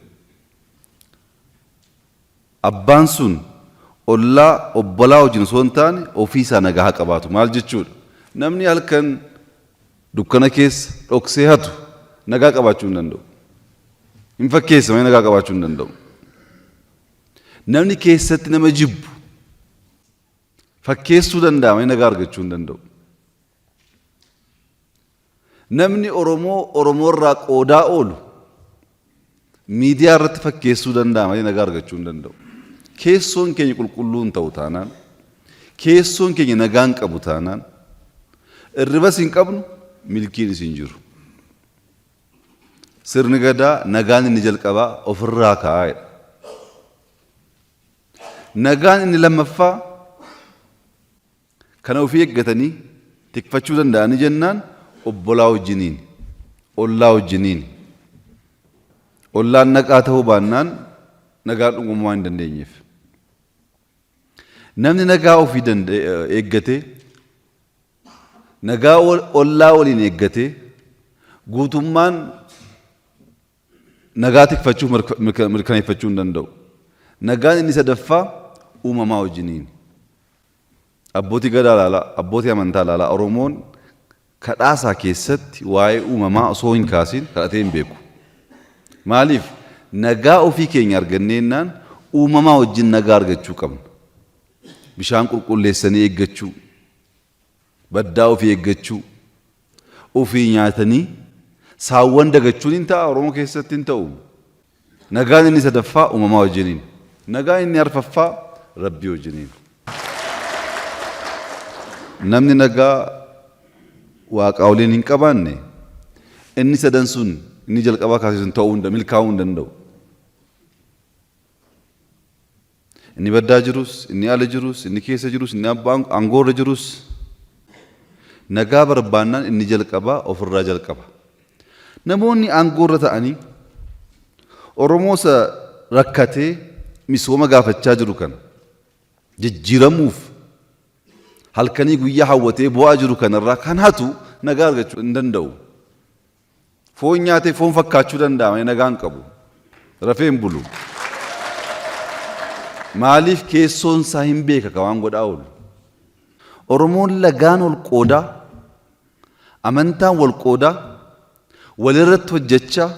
Abbaan sun ollaa obbolaa wajjin osoo hin taane ofii isaa nagaa haa qabaatu. Maal jechuudha? Namni halkan dukkana keessa dhoksee hatu nagaa qabaachuu hin danda'u. Hin fakkeessa malee nagaa qabaachuu hin danda'u. Namni keessatti nama jibbu fakkeessuu danda'a malee nagaa argachuu hin danda'u. Namni Oromoo irraa qoodaa oolu miidiyaa irratti fakkeessuu danda'a malee nagaa argachuu hin danda'u. Keessoon keenya qulqulluu hin ta'u taanaan, keessoon keenya nagaan qabu taanaan, irribas hin qabnu milkiin isin jiru. Sirni gadaa nagaan inni jalqabaa ofirraa kaa'edha. Nagaan inni lammaffaa kana ofii eeggatanii tikfachuu danda'anii jennaan obbolaa wajjiniin, ollaa wajjiniin. Ollaan naqaa ta'uu baannaan nagaa dhugummaa hin dandeenyeef. Namni nagaa ofii eeggatee nagaa ollaa waliin eeggatee guutummaan nagaa tikfachuu mirkaneeffachuu hin danda'u. Nagaan inni sadaffaa uumamaa wajjiniin. Abbootii gadaa ilaalaa, abbootii amantaa ilaalaa. Oromoon kadhaasaa keessatti waa'ee uumamaa osoo hin kaasin kadhatee hin beeku. Maaliif? Nagaa ofii keenya arganneennaan uumamaa wajjin nagaa argachuu qabna. Bishaan qulqulleessanii eeggachuu, baddaa ofii eeggachuu, ofii nyaatanii saawwan dagachuun hin ta'a Oromoo keessatti hin ta'u. Nagaan inni sadaffaa uumamaa wajjiniin. Nagaan inni arfaffaa Rabbii wajjiniin. Namni nagaa waaqaa waliin hin qabaanne inni sadan sun inni jalqabaa kaasisun ta'uu milkaa'uu hin danda'u. Inni baddaa jirus, inni ala jirus, inni keessa jirus, inni aangoorra jirus nagaa barbaannaan inni jalqabaa ofirraa jalqaba. Namoonni aangoorra ta'anii Oromoo isa rakkatee misooma gaafachaa jiru kana jijjiiramuuf halkanii guyyaa hawwatee bu'aa jiru kanarraa kan hatu nagaa argachuu hin danda'u. Foon nyaatee foon fakkaachuu danda'a nagaan qabu. Rafee hin bulu. Maaliif keessoon isaa hin beeka ka waan godhaa oolu. Oromoon lagaan ol qoodaa, amantaan wal qoodaa, walirratti hojjechaa,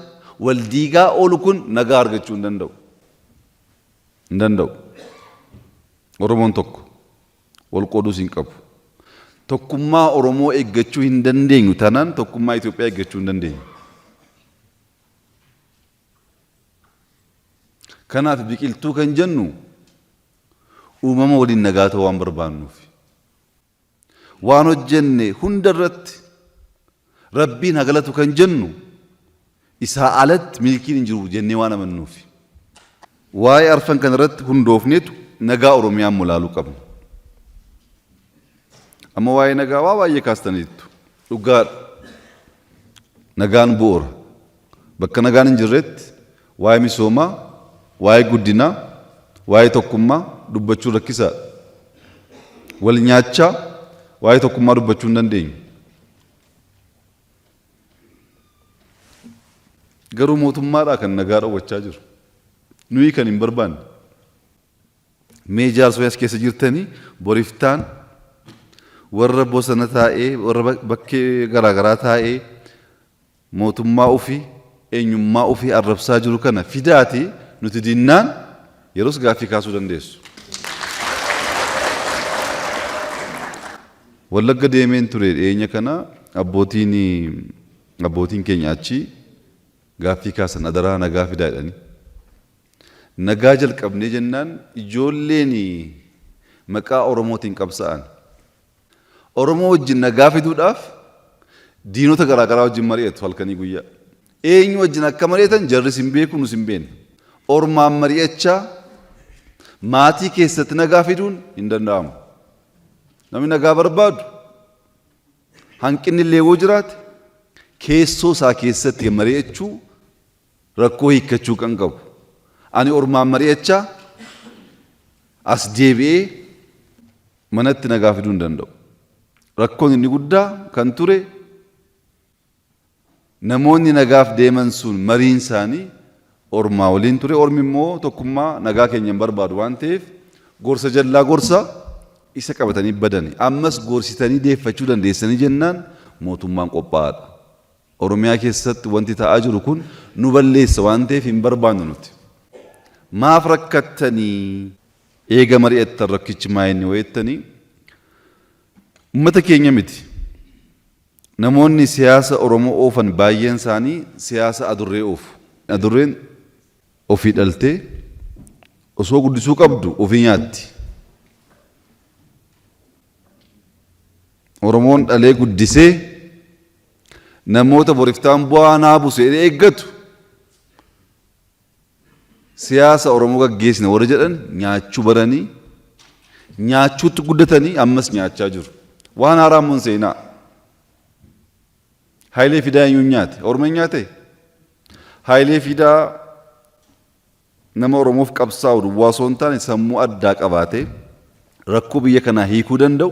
wal diigaa oolu kun nagaa argachuu hin danda'u. Hin danda'u. Oromoon tokko wal qooduus hin qabu. Tokkummaa Oromoo eeggachuu hin dandeenyu tanaan tokkummaa Itoophiyaa eeggachuu hin dandeenyu. Kanaaf biqiltuu kan jennu uumama waliin nagaa ta'uu waan barbaannuuf. Waan hojjenne hunda irratti Rabbiin haa galatu kan jennu isaa alatti milkiin hin jiru jennee waan amannuuf. Waa'ee arfan kana irratti hundoofneetu nagaa Oromiyaan mulaaluu qabna. Amma waa'ee nagaa waa baay'ee kaastaniittu. Dhugaadha. Nagaan bu'uura. Bakka nagaan hin jirretti waa'ee misoomaa, waa'ee guddinaa, waa'ee tokkummaa dubbachuu rakkisaadha. Wal nyaachaa waa'ee tokkummaa dubbachuu hin dandeenyu. Garuu mootummaadhaa kan nagaa dhowwachaa jiru. Nuyi kan hin barbaanne. Mee jaarsoo as keessa jirtanii boriftaan warra bosona taa'ee warra bakkee garaagaraa taa'ee mootummaa ofii eenyummaa ofii arrabsaa jiru kana fidaati nuti dinnaan yeroos gaaffii kaasuu dandeessu. Wallagga deemeen ture dhiyeenya kana abbootiin keenya achi gaaffii kaasan adaraa nagaa fidaa jedhanii. Nagaa jalqabnee jennaan ijoolleen maqaa Oromootiin qabsa'an. Oromoo wajjin nagaa fiduudhaaf diinota garaagaraa wajjin mari'atu halkanii guyyaa. Eenyu wajjin akka mari'atan jarris hin beeku nus hin beekne. Ormaan mari'achaa maatii keessatti nagaa fiduun hin danda'amu. Namni nagaa barbaadu hanqinni illee yoo jiraate keessoo isaa keessatti mari'achuu rakkoo hiikkachuu kan qabu. Ani ormaan mari'achaa as deebi'ee manatti nagaa fiduu hin danda'u. Rakkoon inni guddaa kan ture namoonni nagaaf deeman sun mariin isaanii ormaa waliin ture. Ormi immoo tokkummaa nagaa keenya hin barbaadu waan ta'eef gorsa jallaa gorsa isa qabatanii badani. Ammas gorsitanii deeffachuu dandeessanii jennaan mootummaan qophaa'aadha. Oromiyaa keessatti wanti ta'aa jiru kun nu balleessa waan ta'eef hin barbaannu nuti. Maaf rakkattanii eega mari'attan rakkichi maayinni wayettanii ummata keenya miti. Namoonni siyaasa Oromoo oofan baay'een isaanii siyaasa adurree oofu. Adurreen ofii dhaltee osoo guddisuu qabdu ofii nyaatti. Oromoon dhalee guddisee namoota boriftaan bu'aa naa buuse eeggatu siyaasa Oromoo gaggeessina warra jedhan nyaachuu baranii nyaachuutti guddatanii ammas nyaachaa jiru. Waan haaraan mun seenaa. Hayilee Fidaa eenyuun nyaate? Oromoon nyaate? Hayilee Fidaa nama Oromoof qabsaa'u duwwaa osoo hin taane sammuu addaa qabaatee rakkoo biyya kanaa hiikuu danda'u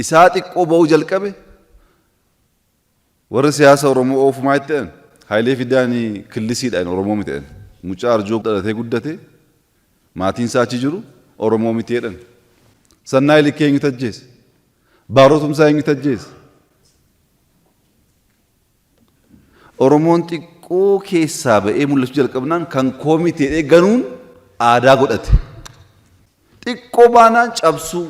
isaa xiqqoo ba'uu jalqabe warri siyaasa Oromoo oofumaa itti ta'an Hayilee Fidaan killisiidhaan Oromoo miti ta'an. Mucaa arjoo dhalatee guddate maatiin isaa achi jiru Oromoo miti jedhan. Sannaa Ilikee eenyu tajjeese? Baarotumsaa eenyu tajjeese? Oromoon xiqqoo keessaa ba'ee mul'achuu jalqabnaan kan koomitee eegganuun aadaa godhate. Xiqqoo baanaan cabsuu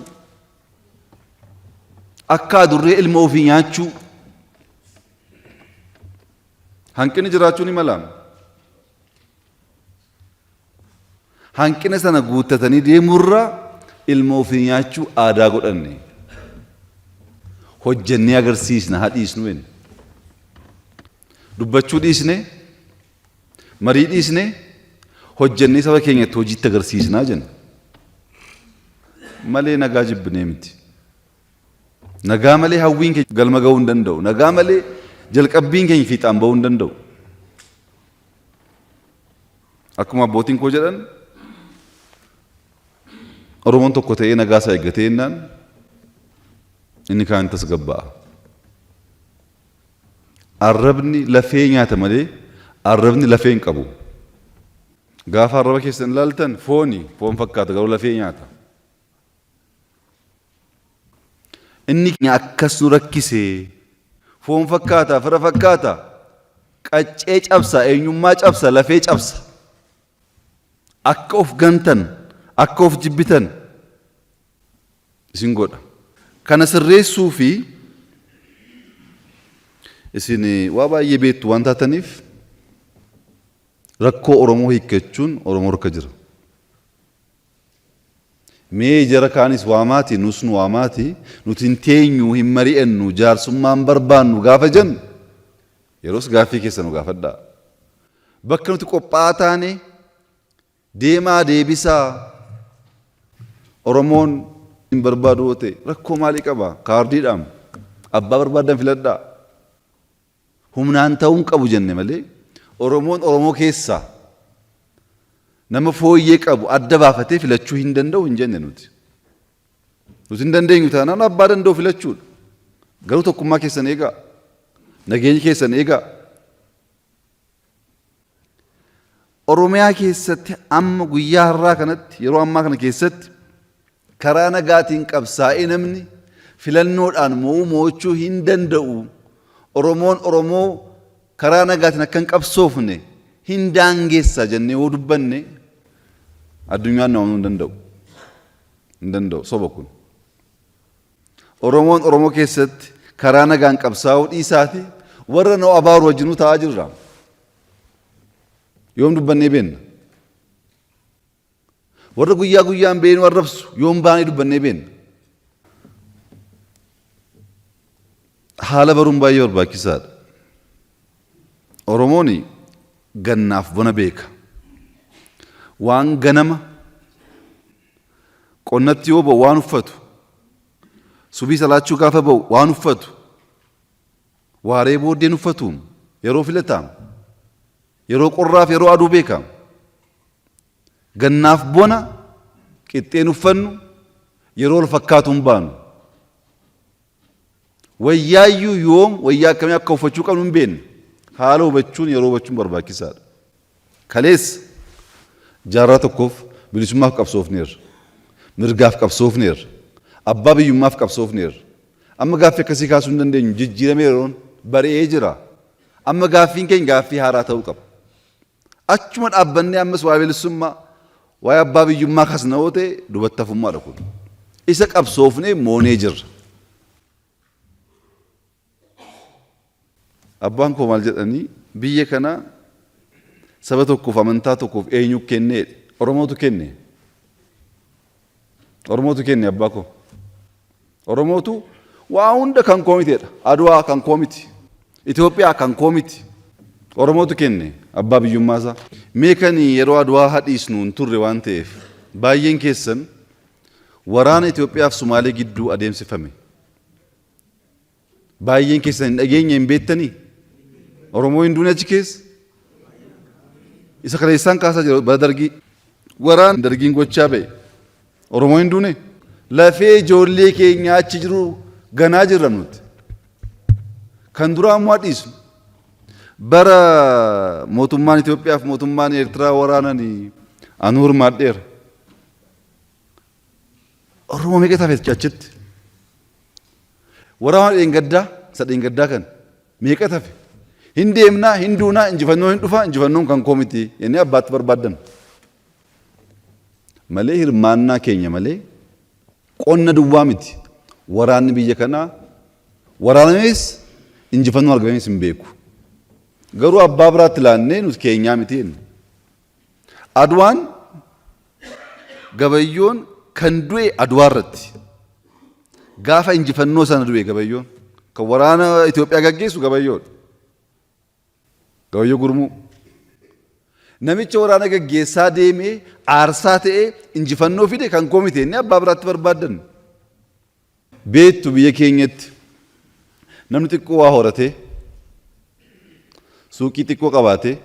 akka adurree ilma ofii nyaachuu hanqinni jiraachuu ni malaama. Hanqina sana guuttatanii deemurraa ilma ofii nyaachuu aadaa godhanne. Hojjennee agarsiisna haa dhiisnu jenna. Dubbachuu dhiisne, marii dhiisne, hojjennee saba keenyatti hojiitti agarsiisnaa jenna. Malee nagaa jibbinee miti. Nagaa malee hawwiin keenya galma ga'uu hin danda'u. Nagaa malee jalqabbiin keenya fiixaan ba'uu hin danda'u. Akkuma abbootiin koo jedhan Oromoon tokko ta'ee nagaa isaa eeggatee jennaan inni kaan tasgabbaa. Arrabni lafee nyaata malee arrabni lafee hin qabu. Gaafa arraba keessan ilaaltan foon fakkaata garuu lafee nyaata. Inni akkas nu rakkisee foon fakkaata fira fakkaata qaccee cabsa eenyummaa cabsa lafee cabsa. Akka of gantan akka of jibbitan isin godha. Kana sirreessuu fi isin waa baay'ee beektu waan taataniif rakkoo Oromoo hiikkachuun Oromoo harka jira. Mee jara kaanis waamaati nus nu waamaati nuti hin teenyu hin mari'annu jaarsummaan barbaannu gaafa jennu yeroos gaaffii keessa nu gaafadhaa. Bakka nuti qophaa'aa taane deemaa deebisaa Oromoon hin barbaadu ta'e rakkoo maalii qaba? Kaardiidhaan abbaa barbaadan filadhaa. Humnaan ta'uun qabu jenne malee Oromoon Oromoo keessaa nama fooyyee qabu adda baafatee filachuu hin danda'u hin jenne nuti. Nuti hin dandeenyu taanaan abbaa danda'u filachuudha. Garuu tokkummaa keessan eegaa. Nageenyi keessan eegaa. Oromiyaa keessatti amma guyyaa har'aa kanatti yeroo ammaa kana keessatti karaa nagaatiin qabsaa'ee namni filannoodhaan mo'achuu hin danda'u. Oromoon Oromoo karaa nagaatiin akka hin qabsoofne hin daangeessa jennee yoo dubbanne addunyaan nama hin danda'u. Hin danda'u soba kun. Oromoon Oromoo keessatti karaa nagaan qabsaa'uu dhiisaati warra noo abaaru wajjinuu taa'aa jirra. Yoom dubbannee beenna? Warra guyyaa guyyaan beenu arrabsu yoom baanee dubbannee beenna? Haala baruun baay'ee barbaachisaadha. Oromoon gannaaf bona beeka. Waan ganama qonnatti yoo ba'u waan uffatu, subii salaachuu gaafa ba'u waan uffatu, waaree booddeen uffatuun yeroo filataam, yeroo qorraaf yeroo aduu beekam. Gannaaf bona qixxeen uffannu yeroo wal fakkaatuun baanu. Wayyaayyuu yoom wayyaa akkamii akka uffachuu qabnu hin beekne. Haala hubachuun yeroo hubachuun barbaachisaadha. Kaleessa jaarraa tokkoof bilisummaaf qabsoofneerra. Mirgaaf qabsoofneerra. Abbaa biyyummaaf qabsoofneerra. Amma gaaffii akkasii kaasuu hin dandeenyu jijjiiramee yeroon bari'ee jira. Amma gaaffiin keenya gaaffii haaraa ta'uu qaba. Achuma dhaabbannee ammas waa'ee bilisummaa waa'ee abbaa biyyummaa kaasna yoo ta'e dubatti hafummaadha kun. Isa qabsoofnee moonee jirra. Abbaan koo maal jedhanii biyya kana saba tokkoof amantaa tokkoof eenyu kennee Oromootu kenne. Oromootu kenne abbaa koo. Oromootu waa hunda kan koo mitiidha. Adwaa kan koo miti. Itoophiyaa kan koo miti. Oromootu kenne abbaa biyyummaasaa. Mee kan yeroo adwaa hadhiisnu hin turre waan ta'eef baay'een keessan waraana Itoophiyaaf Sumaalee gidduu adeemsifame. Baay'een keessan hin dhageenye hin beektanii? Oromoo hin duune achi keessa? Isa kana isaan kaasaa jiru bara dargii. Waraan dargiin gochaa ba'e. Oromoo hin duune? Lafee ijoollee keenya achi jiru ganaa jirra nuti. Kan duraa ammoo hadhiisnu. Bara mootummaan Itoophiyaaf mootummaan Eertiraa waraananii anu hirmaadheera. Oromoo meeqa taafeet achitti? Waraana dheengaddaa isa dheengaddaa kan meeqa tafe? Hin deemnaa hin duunaa injifannoo hin dhufaa injifannoon kan koo miti jennee abbaatti barbaaddan. Malee hirmaannaa keenya malee qonna duwwaa miti. Waraanni biyya kanaa waraanamees injifannoo argamees hin beeku. Garuu abbaa biraatti laannee nuti keenyaa miti jenna. Adwaan gabayyoon kan du'e adwaa irratti. Gaafa injifannoo sana du'e gabayyoon kan waraana Itoophiyaa gaggeessu gabayyoon. Gabayyoo gurmuu. Namicha waraana gaggeessaa deemee aarsaa ta'ee injifannoo fide kan koo miti jennee abbaa biraatti barbaaddan. Beettu biyya keenyatti namni xiqqoo waa horatee suuqii xiqqoo qabaatee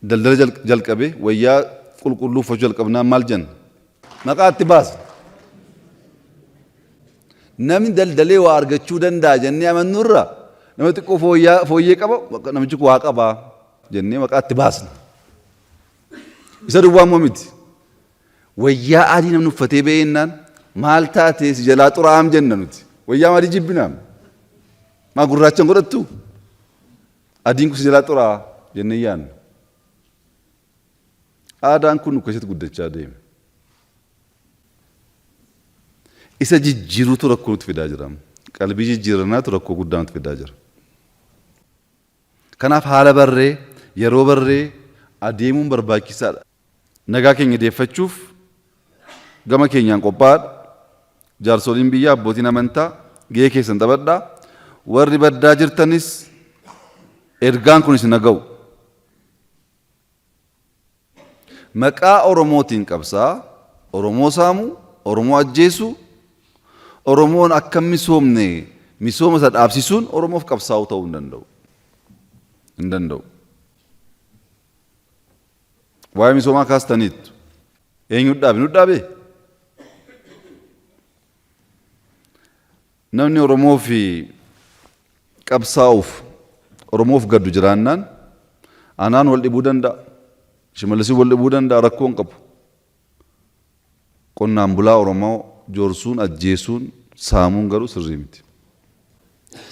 daldala jalqabee wayyaa qulqulluu uffachuu jalqabnaan maal jenna? Maqaa itti baasa. namni daldalee waa argachuu danda'a jennee amannurra nama xiqqoo fooyyee qaba namichi waa qabaa jennee maqaatti baasna. Isa duwwaa immoo miti. Wayyaa adii namni uffatee beeyennaan maal taatee si jalaa xuraa'am jenna nuti. Wayyaa maadii jibbinaam. Maa gurraachan godhattu? Adiin kun si jalaa xuraa'a jennee yaanna. Aadaan kun nu keessatti guddachaa deeme. Isa jijjiiruutu rakkoo nutti fidaa jira. Qalbii jijjiiranaatu rakkoo guddaa nutti fidaa jira. Kanaaf haala barree yeroo barree adeemuun barbaachisaadha. Nagaa keenya deeffachuuf gama keenyaan qophaa'aadha. Jaarsoliin biyyaa abbootiin amantaa gahee keessan taphadhaa. Warri baddaa jirtanis ergaan kunis naga'u. Maqaa Oromootiin qabsaa, Oromoo saamuu, Oromoo ajjeesuu, Oromoon akka misoomne misooma isa dhaabsisuun Oromoof qabsaa'uu ta'uu hin danda'u. Waa'ee misoomaa kaastaniittu eenyu dhaabe nu dhaabe? Namni Oromoof qabsaa'uuf Oromoof gaddu jiraannaan anaan wal dhibuu danda'a. Shimallisii wal dhibuu danda'a rakkoo hin qabu. Qonnaan bulaa Oromoo joorsuun ajjeesuun saamuun garuu sirrii miti.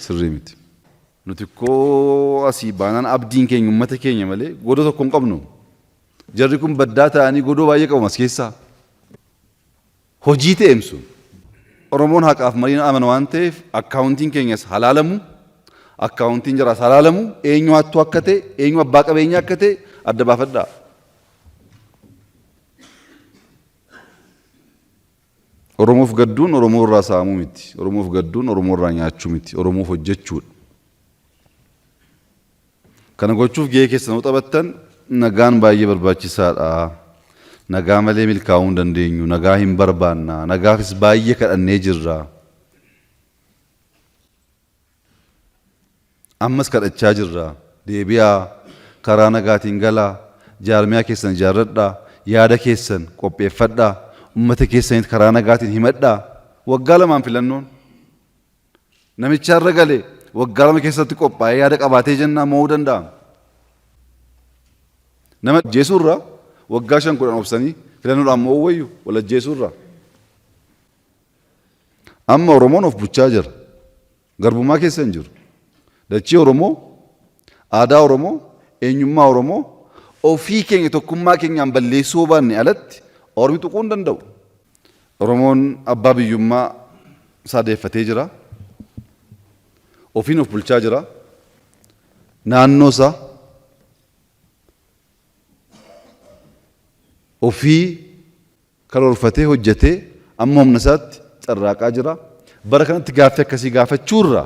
Sirrii miti. Nuti koo asii baanaan abdiin keenya uummata keenya malee godoo tokko hin qabnu. Jarri kun baddaa ta'anii godoo baay'ee qabu as keessaa. Hojii ta'eemsu. Oromoon haqaaf mariin amana waan ta'eef akkaawuntiin keenyas halaalamu. Akkaawuntiin jaraas halaalamu. Eenyu hattuu akka ta'e, eenyu abbaa qabeenyaa akka ta'e adda baafadhaa. Oromoof gadduun Oromoo irraa saamuu miti. Oromoof gadduun Oromoo irraa nyaachuu miti. Oromoof hojjechuudha. Kana gochuuf gahee keessan yoo taphattan nagaan baay'ee barbaachisaadha. Nagaa malee milkaa'uu hin dandeenyu. Nagaa hin barbaanna. Nagaafis baay'ee kadhannee jirra. Ammas kadhachaa jirra. Deebi'aa karaa nagaatiin galaa. Jaarmiyaa keessan ijaarradhaa. Yaada keessan qopheeffadhaa. Uummata keessanitti karaa nagaatiin himadhaa. Waggaa lamaan filannoon. Namicha irra galee waggaa lama keessatti qophaa'ee yaada qabaatee jennaa mo'uu danda'a. Nama ajjeesuurra waggaa 5-10 obsanii filannoodhaan mo'uu wayyu wal ajjeesuurra. Amma Oromoon of bulchaa jira. Garbummaa keessa hin jiru. Dachii Oromoo, aadaa Oromoo, eenyummaa Oromoo ofii keenya tokkummaa keenyaan balleessuu baanne alatti Ormi tuquu hin danda'u. Oromoon abbaa biyyummaa isaa deeffatee jira. Ofiin of bulchaa jira. Naannoo isaa ofii karoorfatee hojjetee amma humna isaatti carraaqaa jira. Bara kanatti gaaffii akkasii gaafachuurra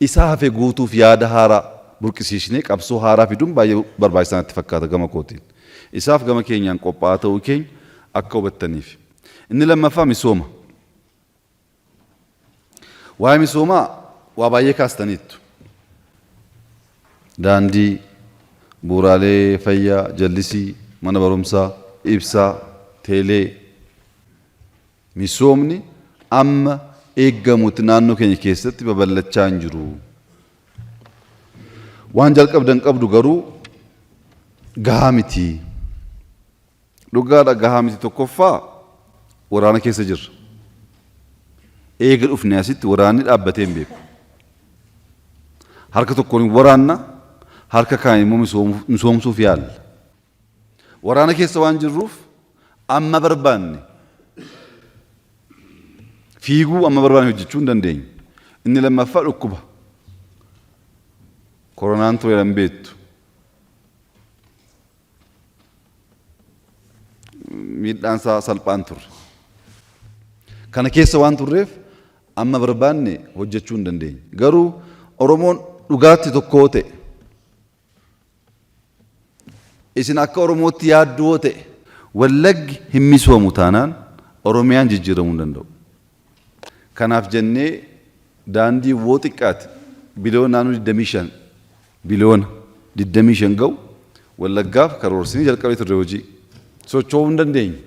isaa hafe guutuuf yaada haaraa burqisiisnee qabsoo haaraa fiduun baay'ee barbaachisaa natti fakkaata gama kootiin. Isaaf gama keenyaan qophaa'aa ta'uu keenya akka hubattaniif. Inni lammaffaa misooma. Waa'ee misoomaa waa baay'ee kaastaniittu. Daandii, bu'uuraalee fayyaa, jallisii, mana barumsaa, ibsaa, teelee. Misoomni amma eeggamutti naannoo keenya keessatti babal'achaa hin jiru. Waan jalqabdan qabdu garuu gahaa miti. Dhugaadha gahaa miti tokkoffaa waraana keessa jirra. Eega dhufne asitti waraanni dhaabbatee hin beeku. Harka tokkoon waraanna, harka kaan immoo misoomsuuf yaalla. Waraana keessa waan jirruuf amma barbaanne fiiguu amma barbaanne hojjechuu hin dandeenyu. Inni lammaffaa dhukkuba. Koronaan ture hin beektu. Miidhaan isaa salphaan turre. Kana keessa waan turreef amma barbaanne hojjechuu hin dandeenyu. Garuu Oromoon dhugaatti tokkoo ta'e. Isin akka Oromootti yaaddoo ta'e. Wallaggi hin misoomu taanaan Oromiyaan jijjiiramuu hin danda'u. Kanaaf jennee daandii woo xiqqaate biliyoona naannoo 25 biliyoona 25 ga'u Wallaggaaf karoorsinii jalqabee turre hojii. Socho'uu hin dandeenye.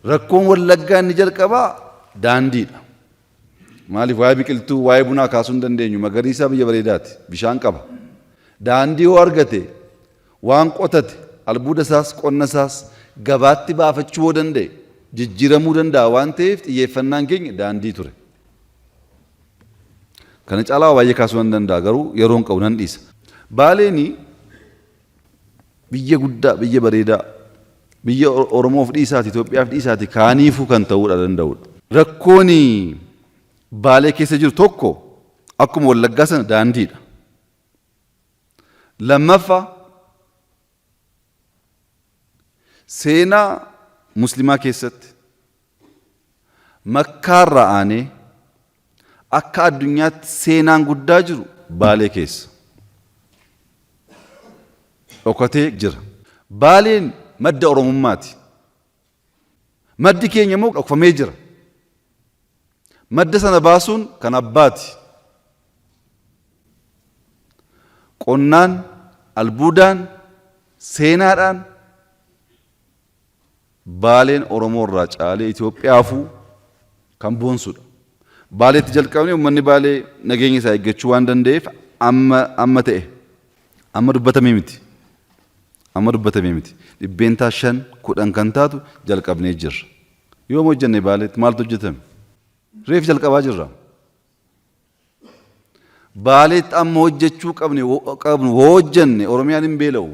Rakkoon Wallaggaa inni jalqabaa daandiidha. Maaliif waa'ee biqiltuu waa'ee bunaa kaasuu hin dandeenyu magariisa biyya bareedaati bishaan qaba. Daandii yoo argate waan qotate albuuda isaas qonna isaas gabaatti baafachuu yoo danda'e jijjiiramuu danda'a waan ta'eef xiyyeeffannaan keenya daandii ture. Kana caalaa baay'ee kaasuu hin danda'a garuu yeroon qabu nan dhiisa. Baaleen biyya guddaa biyya bareedaa biyya Oromoof dhiisaati Itoophiyaaf dhiisaati kaaniifuu kan ta'uu danda'udha. Rakkoon Baalee keessa jiru tokko akkuma Wallaggaa sana daandiidha. Lammaffaa seenaa muslimaa keessatti makkaarraa aanee akka addunyaatti seenaan guddaa jiru Baalee keessa dhokatee jira. Baaleen madda Oromummaati. Maddi keenya immoo dhokfamee jira. Madda sana baasuun kan abbaati. Qonnaan, albuudaan, seenaadhaan Baaleen Oromoo irraa caalee Itoophiyaafuu kan boonsudha. Baaleetti jalqabnee uummanni Baalee nageenya isaa eeggachuu waan danda'eef amma ta'e amma dubbatamee miti. Amma dubbatamee miti. Dhibbeentaa 5-10 kan taatu jalqabnee jirra. Yoom hojjenne Baaleetti maaltu hojjetame? Reef jalqabaa jirra. Baaleetti amma hojjechuu qabnu hojjenne Oromiyaan hin beela'u.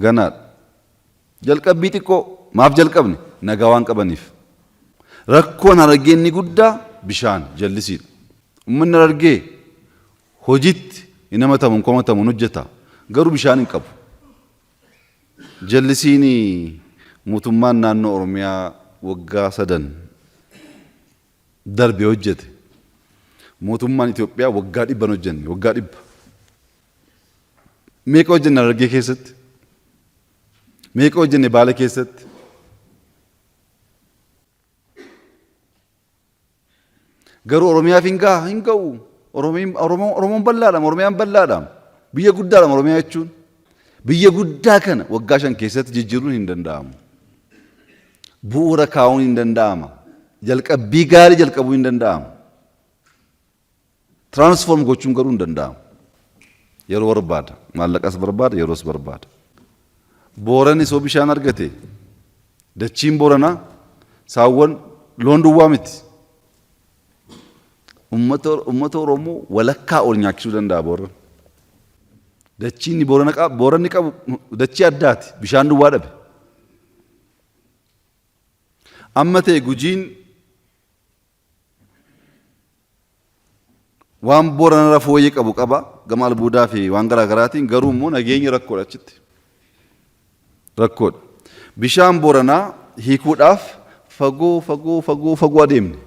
Ganaadha. Jalqabbii xiqqoo maaf jalqabne nagaa waan qabaniif. Rakkoon Harargee inni guddaa bishaan jallisiidha. Uummanni Harargee hojiitti hin hamatamu hin komatamu hin hojjeta. Garuu bishaan hin qabu. Jallisiin mootummaan naannoo Oromiyaa waggaa 3 darbe hojjete. Mootummaan Itoophiyaa waggaa 100 hojjenne waggaa 100. Meeqa hojjenne Harargee keessatti? Meeqa hojjenne Baalee keessatti? Garuu Oromiyaaf hin ga'u. Oromoon bal'aadhaam, Oromiyaan bal'aadhaam. Biyya guddaadhaam Oromiyaa jechuun. Biyya guddaa kana waggaa 5 keessatti jijjiiruun hin danda'amu. Bu'uura kaa'uun hin danda'ama. Jalqabbii gaarii jalqabuu hin danda'amu. Transform gochuun garuu hin danda'amu. Yeroo barbaada. Maallaqas barbaada, yeroos barbaada. Booranni soo bishaan argate. Dachiin Booranaa saawwan loon duwwaa miti. Uummata Oromoo walakkaa ol nyaachisuu danda'a Booran. Dachiin Booranni qabu dachii addaati. Bishaan duwwaa dhabe. Amma ta'e Gujiin waan Booranarra fooyyee qabu qaba gama albuudaa fi waan garaa garaatiin garuu immoo nageenya rakkoodha achitti. Rakkoodha. Bishaan Booranaa hiikuudhaaf fagoo adeemne.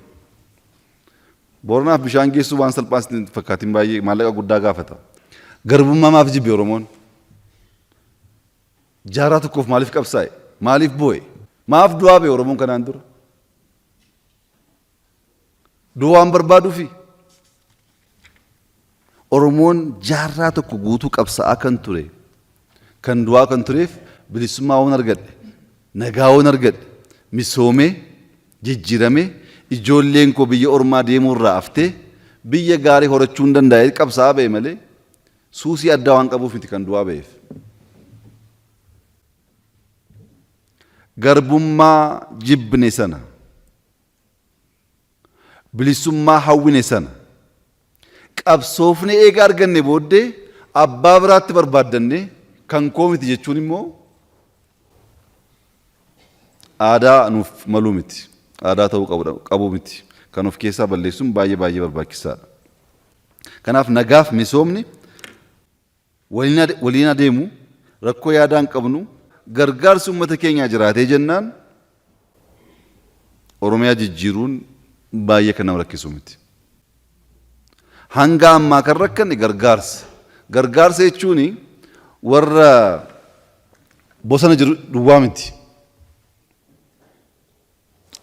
Booranaaf bishaan geessuu waan salphaan fakkaatiin baay'ee maallaqa guddaa gaafata. Garbummaa maaf jibbe Oromoon? Jaarraa tokkoof maaliif qabsaa'e? Maaliif boo'e? Maaf du'aa ba'e Oromoon kanaan dura? Du'a waan barbaaduufi? Oromoon jaarraa tokko guutuu qabsaa'aa kan ture, kan du'aa kan tureef bilisummaa waan argadhe, nagaa waan argadhe, misoomee, jijjiiramee, ijoolleen koo biyya ormaa deemuu irraa haftee biyya gaarii horachuu hin danda'e qabsaa'aa ba'e malee suusii addaa waan qabuuf miti kan du'aa ba'eef. Garbummaa jibbine sana, bilisummaa hawwine sana, qabsoofne eega arganne booddee abbaa biraatti barbaaddanne kan koo miti jechuun immoo aadaa nuuf maluu miti. Aadaa ta'uu qabu miti. Kan of keessaa balleessuun baay'ee barbaachisaadha. Kanaaf nagaaf misoomni waliin adeemu rakkoo yaadaan qabnu gargaarsi uummata keenyaa jiraatee jennaan Oromiyaa jijjiiruun baay'ee kan nama rakkisu miti. Hanga ammaa kan rakkanne gargaarsa. Gargaarsa jechuun warra bosona jiru duwwaa miti.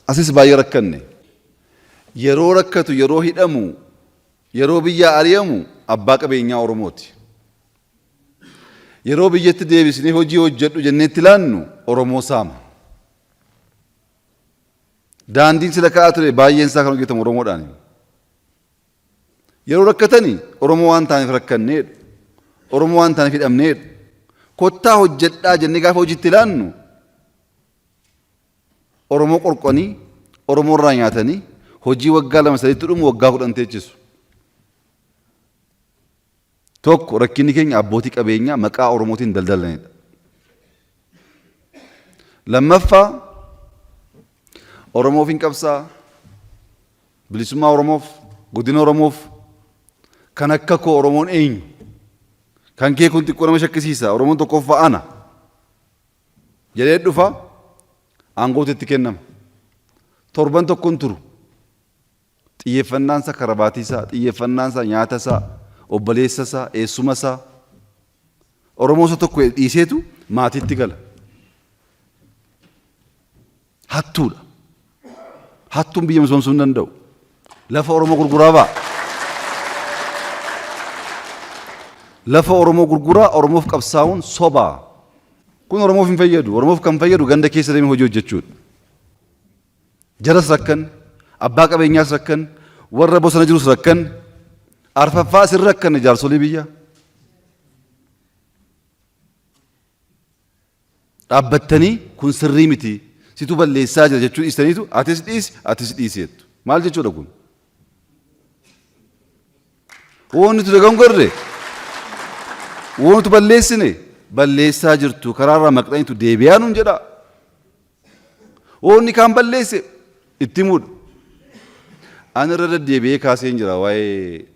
Asis baay'ee rakkanne. Yeroo rakkatu, yeroo hidhamu, yeroo biyya ari'amu abbaa qabeenyaa Oromooti. Yeroo biyyatti deebisnee hojii hojjedhu jennee itti laannu Oromoo saama. Daandiin sila ka'aa ture baay'een isaa kan hojjetamu Oromoodhaani. Yeroo rakkatanii Oromoo waan ta'aniif rakkanneedha. Oromoo waan ta'aniif hidhamneedha. Kottaa hojjedhaa jennee gaafa hojiitti ilaannu Oromoo qorqanii Oromoo irraa nyaatanii hojii waggaa 2-3 dhumu waggaa 10 teechisu. Tokko rakkinni keenya abbootii qabeenyaa maqaa Oromootiin daldalanidha. Lammaffaa Oromoof hin qabsaa bilisummaa Oromoof godina Oromoof kan akka koo Oromoon eenyu kan kee kun xiqqoo nama shakkisiisa Oromoon tokkoffaa ana jedhee dhufa aangootu itti kennama. Torban tokkoon turu xiyyeeffannaan isaa karabaatii isaa xiyyeeffannaan isaa nyaata isaa obboleessa isaa eessuma isaa Oromoo isa tokko dhiiseetu maatiitti gala. Hattuudha. Hattuun biyya misoomsuu hin danda'u. Lafa Oromoo gurguraa ba'a. Lafa Oromoo gurguraa Oromoof qabsaa'uun sobaa. Kun Oromoof hin fayyadu. Oromoof kan fayyadu ganda keessa deemee hojii hojjechuudha. Jaras rakkan, abbaa qabeenyaas rakkan, warra bosona jirus rakkan, arfaffaa sirri rakkan jaarsolii biyya. Dhaabbattanii kun sirrii miti. Situ balleessaa jira jechuun dhiistaniitu atis dhiiseettu. Maal jechuudha kun? Waan nuti dhagaan garre waan nuti balleessine balleessaa jirtu karaarraa maqxaniitu deebi'aa nuun jedha. Waan kaan balleesse itti muudha. Ani irra deddeebi'ee kaasee hin jira waa'ee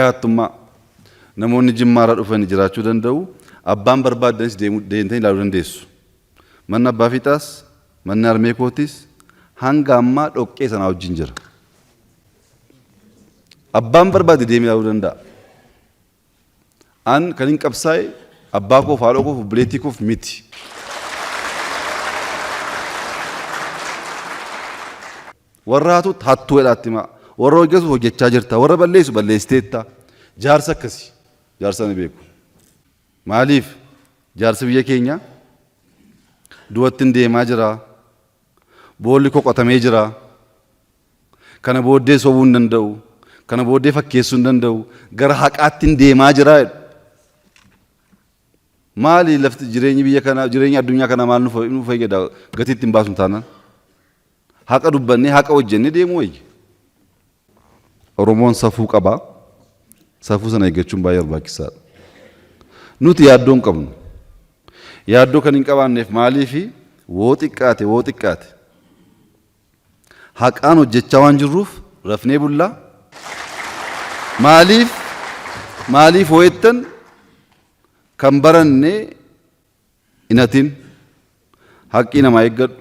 hattummaa. Namoonni jimmaarraa dhufanii jiraachuu danda'u. Abbaan barbaadanis deemtanii ilaaluu dandeessu. Manni abbaa fiixaas, manni harmee kootis hanga ammaa dhoqqee sanaa wajjin jira. Abbaan barbaade deemee ilaaluu danda'a. An kan hin qabsaa'e abbaa koof, haadha koof, obboleettii koof miti. Warra hatuutti hattuu jedhaatti himaa. Warra hojjetu hojjechaa jirta. Warra balleessu balleessiteetta. Jaarsa akkasii. Jaarsa ni beeku. Maaliif jaarsi biyya keenyaa duwattiin deemaa jira. Boolli qotamee jira. Kana booddee sobuu hin danda'u. Kana booddee fakkeessuu hin danda'u. Gara haqaatti deemaa jira. Maali lafti jireenyi biyya kanaa jireenyi addunyaa kanaa maal nu fayyada gatii ittiin baasuun taanaan? Haqa dubbannee haqa hojjennee deemuu wayya. Oromoon safuu qabaa. Safuu sana eeggachuun baay'ee barbaachisaadha. Nuti yaaddoo hin qabnu. Yaaddoo kan hin qabaanneef maaliifi woo xiqqaate haqaan hojjechaa waan jirruuf rafnee bullaa. Maaliif hoo'ettan kan barannee hin hatin haqqii namaa eeggadhu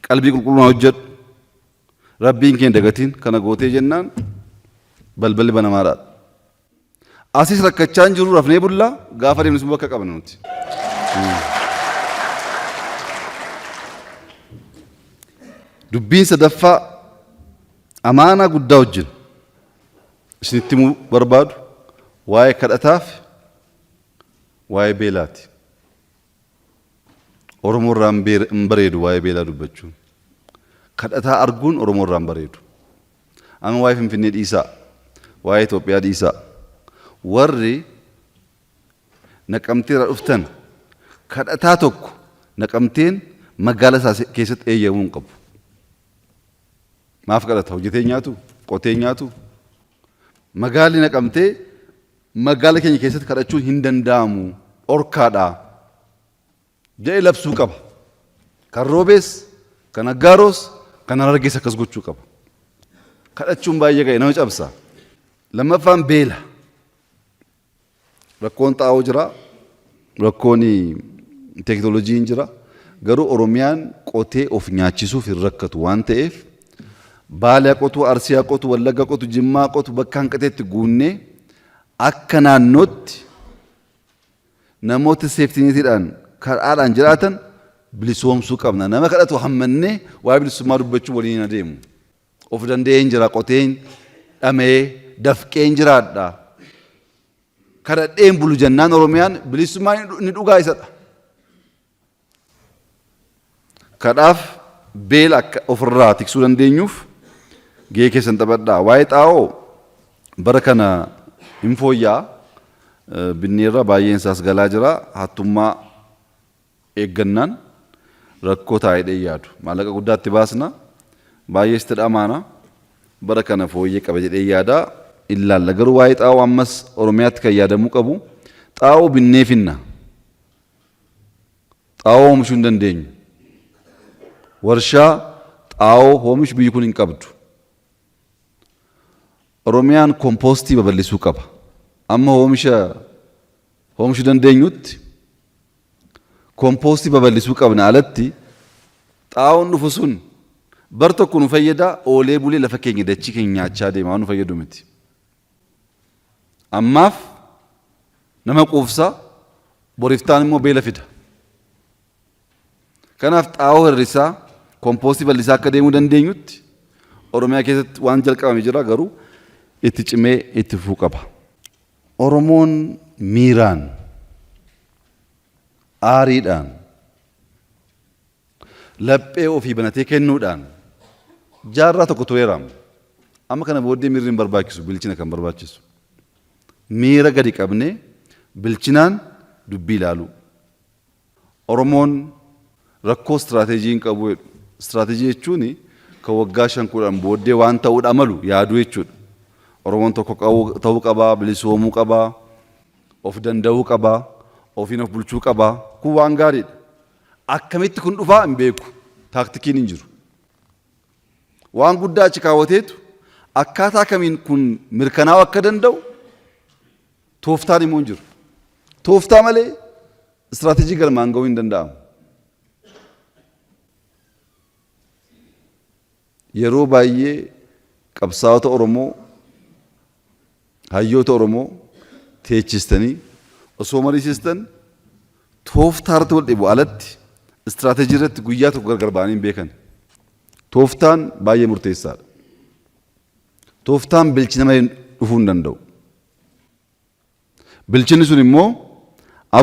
qalbii qulqulluu hojjedhu rabbiin keenya dagatiin kana gootee jennaan balballi banamaadha. Asis rakkachaa hin jiru rafnee bullaa gaafa deemnis bakka qabna nuti. Dubbiin sadaffaa amaanaa guddaa wajjin isinitti himuu barbaadu waa'ee kadhataaf waa'ee beelaati. Oromoo irraa hin bareedu waa'ee beelaa dubbachuun. Kadhataa arguun Oromoo irraa hin bareedu. Amma waa'ee Finfinnee dhiisaa, waa'ee Itoophiyaa dhiisaa. Warri Naqamtee irraa dhuftan kadhataa tokko Naqamteen magaalaa isaa keessatti eeyyamuu hin qabu. Maaf kadhata? Hojjetee nyaatu? Qotee nyaatu? Magaalli Naqamtee magaala keenya keessatti kadhachuun hin danda'amu. Dhorkaadha jedhee labsuu qaba. Kan roobees, kan aggaaroos, kan harargees akkas gochuu qaba. Kadhachuun baay'ee ga'e nama cabsa. Lammaffaan beela. Rakkoon xaa'oo jira. Rakkoon teekinooloojiin jira. Garuu Oromiyaan qotee of nyaachisuuf hin rakkatu waan ta'eef Baalee qotu, Arsii qotu, Wallagga qotu, Jimmaa qotu bakka hanqateetti guunnee akka naannootti namoota seeftineetiidhaan kadhaadhaan jiraatan bilisoomsuu qabna. Nama kadhatu hammannee waa'ee bilisummaa dubbachuu waliin adeemu. Of danda'een jira qoteen dhamee dafqeen jiraadha. Kadhadheen bulu jennaan Oromiyaan bilisummaa ni dhugaa isadha. Kadhaaf beel akka ofirraa tiksuu dandeenyuuf gahee keessan taphadhaa. Waa'ee xaa'oo bara kana hin fooyya'aa. Binneerra baay'een isaas galaa jira. Hattummaa eeggannaan rakkoo taa'ee yaadu. Maallaqa guddaatti baasna. Baay'ees itti dhamaana. Bara kana fooyyee qaba jedhee yaada. Ilaalla garuu waa'ee xaa'oo ammas Oromiyaatti kan yaadamuu qabu. Xaa'oo binnee finna. Xaa'oo oomishuu hin dandeenyu. Warshaa xaa'oo oomishu biyyi kun hin qabdu. Oromiyaan kompoostii babal'isuu qaba. Amma oomishuu dandeenyutti kompoostii babal'isuu qabna alatti xaa'oon dhufu sun bar tokko nu fayyada oolee bulee lafa keenya dachii keenya nyaachaa deema waan nu fayyadu miti. Ammaaf nama quufsa boriftaan immoo beela fida. Kanaaf xaa'oo hirrisaa kompoostii bal'isaa akka deemuu dandeenyutti Oromiyaa keessatti waan jalqabame jira garuu itti cimee itti fufuu qaba. Oromoon miiraan, aariidhaan, laphee ofii banatee kennuudhaan jaarraa tokko tureeraam. Amma kana booddee miirri hin barbaachisu, bilchina kan barbaachisu. Miira gadi qabnee bilchinaan dubbii ilaalu. Oromoon rakkoo istiraateejii hin qabu. Istiraateejii jechuun kan waggaa 5 booddee waan ta'uudha malu yaaduu jechuudha. Oromoon tokko ta'uu qabaa, bilisoomuu qabaa, of danda'uu qabaa, ofiin of bulchuu qabaa. Kun waan gaariidha. Akkamitti kun dhufaa hin beeku. Taaktikiin hin jiru. Waan guddaa achi kaawwateetu akkaataa kamiin kun mirkanaa'uu akka danda'u tooftaan immoo hin jiru. Tooftaa malee istiraatejii galmaan ga'uu hin danda'amu. Yeroo baay'ee qabsaa'ota Oromoo hayyoota Oromoo teechistanii osoo mariisistan tooftaa irratti wal dhibu alatti istiraatejii irratti guyyaa tokko gargar ba'anii hin beekan. Tooftaan baay'ee murteessaadha. Tooftaan bilchina malee dhufuu hin danda'u. Bilchinni sun immoo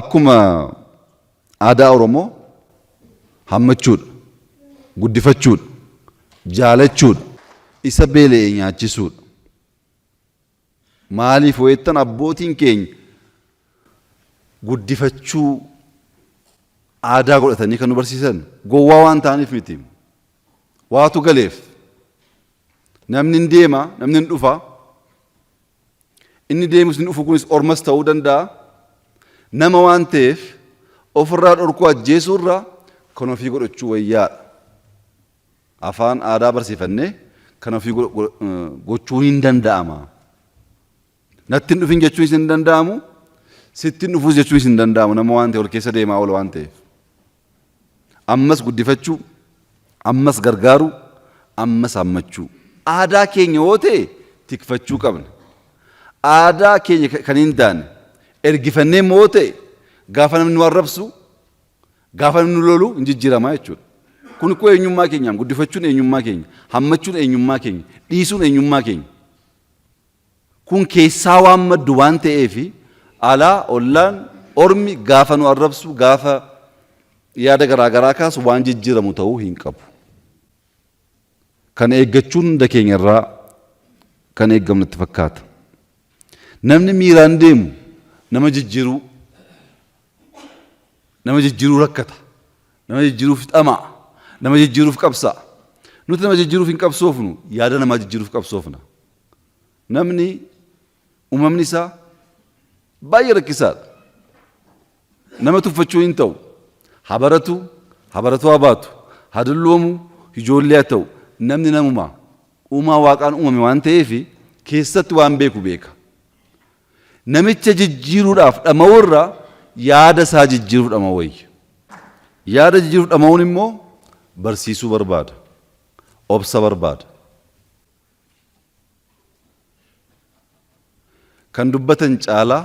akkuma aadaa Oromoo hammachuudha, guddifachuudha, jaalachuudha, isa beela'ee nyaachisuudha. Maaliif weettan abbootiin keenya guddifachuu aadaa godhatanii kan nu barsiisan gowwaa waan ta'aniif miti. Waatu galeef namni hin deema, namni hin dhufa. Inni deemus hin dhufu kunis ormas ta'uu danda'a. Nama waan ta'eef ofirraa dhorkuu ajjeesuurraa kan ofii godhachuu wayyaadha. Afaan aadaa barsiifannee kan ofii gochuu hin danda'ama. Natti hin dhufin jechuun hin danda'amu. Sitti hin dhufuus jechuun hin danda'amu. Nama waan ta'e ol keessa deemaa oola waan ta'eef. Ammas guddifachuu, ammas gargaaruu, ammas hammachuu. Aadaa keenya yoo ta'e tikfachuu qabna. Aadaa keenya kan hin taane ergifannee immoo yoo ta'e gaafa namni nu arrabsu, gaafa namni nu lolu hin jijjiiramaa jechuudha. Kun koo eenyummaa keenyaam guddifachuun eenyummaa keenya, hammachuun eenyummaa keenya, dhiisuun eenyummaa keenya. Kun keessaa waan maddu waan ta'eef alaa ollaan ormi gaafa nu arrabsu gaafa yaada garaagaraa kaasu waan jijjiiramu ta'uu hin qabu. Kan eeggachuun hunda keenya irraa kan eeggamu natti fakkaata. Namni miiraan deemu nama jijjiiruu rakkata, nama jijjiiruuf dhama'a, nama jijjiiruuf qabsa'a. Nuti nama jijjiiruuf hin qabsoofnu yaada namaa jijjiiruuf qabsoofna. Namni uumamni isaa baay'ee rakkisaadha. Nama tuffachuu hin ta'u. Habaratu haa baatu, haa dulloomu, ijoollee haa ta'u. Namni namumaa uumaa waaqaan uumame waan ta'eef keessatti waan beeku beeka. Namicha jijjiiruudhaaf dhama'uurraa yaada isaa jijjiiruu dhama'u wayya. Yaada jijjiiruu dhama'uun immoo barsiisuu barbaada. Obsa barbaada. Kan dubbatan caalaa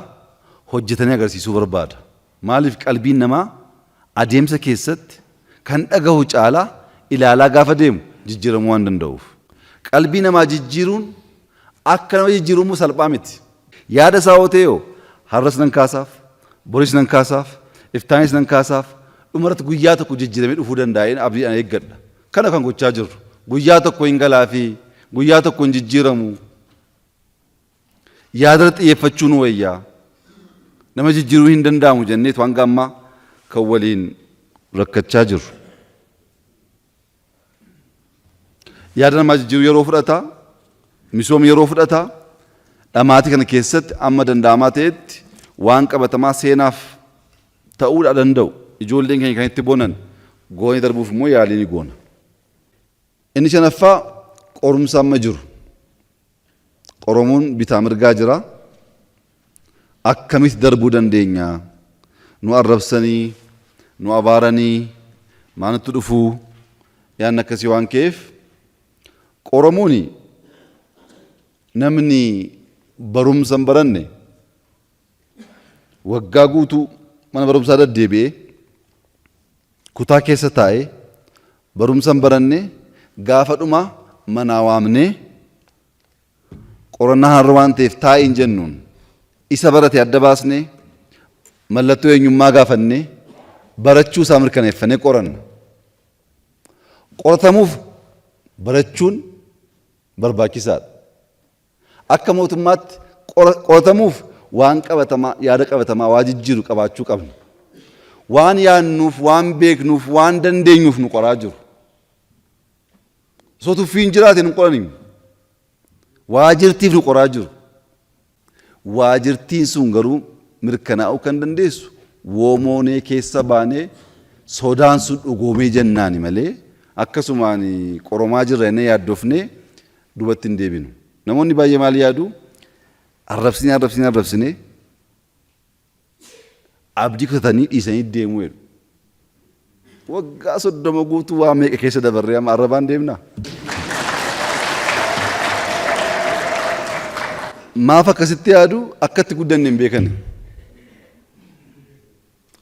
hojjetanii agarsiisuu barbaada. Maaliif qalbiin namaa adeemsa keessatti kan dhagahu caalaa ilaalaa gaafa deemu jijjiiramuu waan danda'uuf. Qalbii namaa jijjiiruun akka nama jijjiiruun immoo salphaa miti. Yaada isaa yoo ta'e har'as nan kaasaaf, boris nan kaasaaf, iftaanis nan kaasaaf, dhumarratti guyyaa tokko jijjiiramee dhufuu danda'een abdiidhaan eeggadha. kana kan gochaa jirru guyyaa tokko hin galaa fi guyyaa tokko hin jijjiiramu yaada xiyyeeffachuu nu wayyaa nama jijjiiruu hin danda'amu jenneetu hanga ammaa kan waliin rakkachaa jirru. Yaada namaa jijjiiruu yeroo fudhata, misooma yeroo fudhata, dhamaatii kana keessatti amma danda'amaa ta'etti waan qabatamaa seenaaf ta'uu danda'u ijoolleen keenya kan itti bonan goonee darbuuf immoo yaalii ni goona. Inni shanaffaa qorumsa amma jiru. Oromoon bitaa mirgaa jira. Akkamitti darbuu dandeenya? Nu arrabsanii, nu abaaranii, maalitti dhufuu yaadni akkasii waan ka'eef Oromoon namni barumsa hin baranne waggaa guutuu mana barumsaa deddeebi'ee kutaa keessa taa'ee barumsa hin baranne gaafa dhuma manaa waamnee qorannaa har'a waan ta'eef taa'ii hin jennuun isa barate adda baasnee mallattoo eenyummaa gaafannee barachuu isaa mirkaneeffannee qoranna. Qoratamuuf barachuun barbaachisaadha. Akka mootummaatti qoratamuuf waan qabatamaa yaada qabatamaa waa jijjiiru qabaachuu qabna. Waan yaannuuf, waan beeknuuf, waan dandeenyuuf nu qoraa jiru. Osoo tuffiin jiraate nu qoraniin waa jirtiif nu qoraa jiru. Waa jirtiin sun garuu mirkanaa'uu kan dandeessu woomoonee keessa baanee sodaan sun dhugoomee jennaani malee akkasumaan qoromaa jirra inni yaaddofnee duubatti hin deebinu. Namoonni baay'ee maal yaadu? Arrabsinee abdii kutatanii dhiisanii deemuu jedhu. Waggaa 30 guutuu waa meeqa keessa dabarree amma arrabaan deemnaa? Maaf akkasitti yaadu akkatti guddanne hin beekani.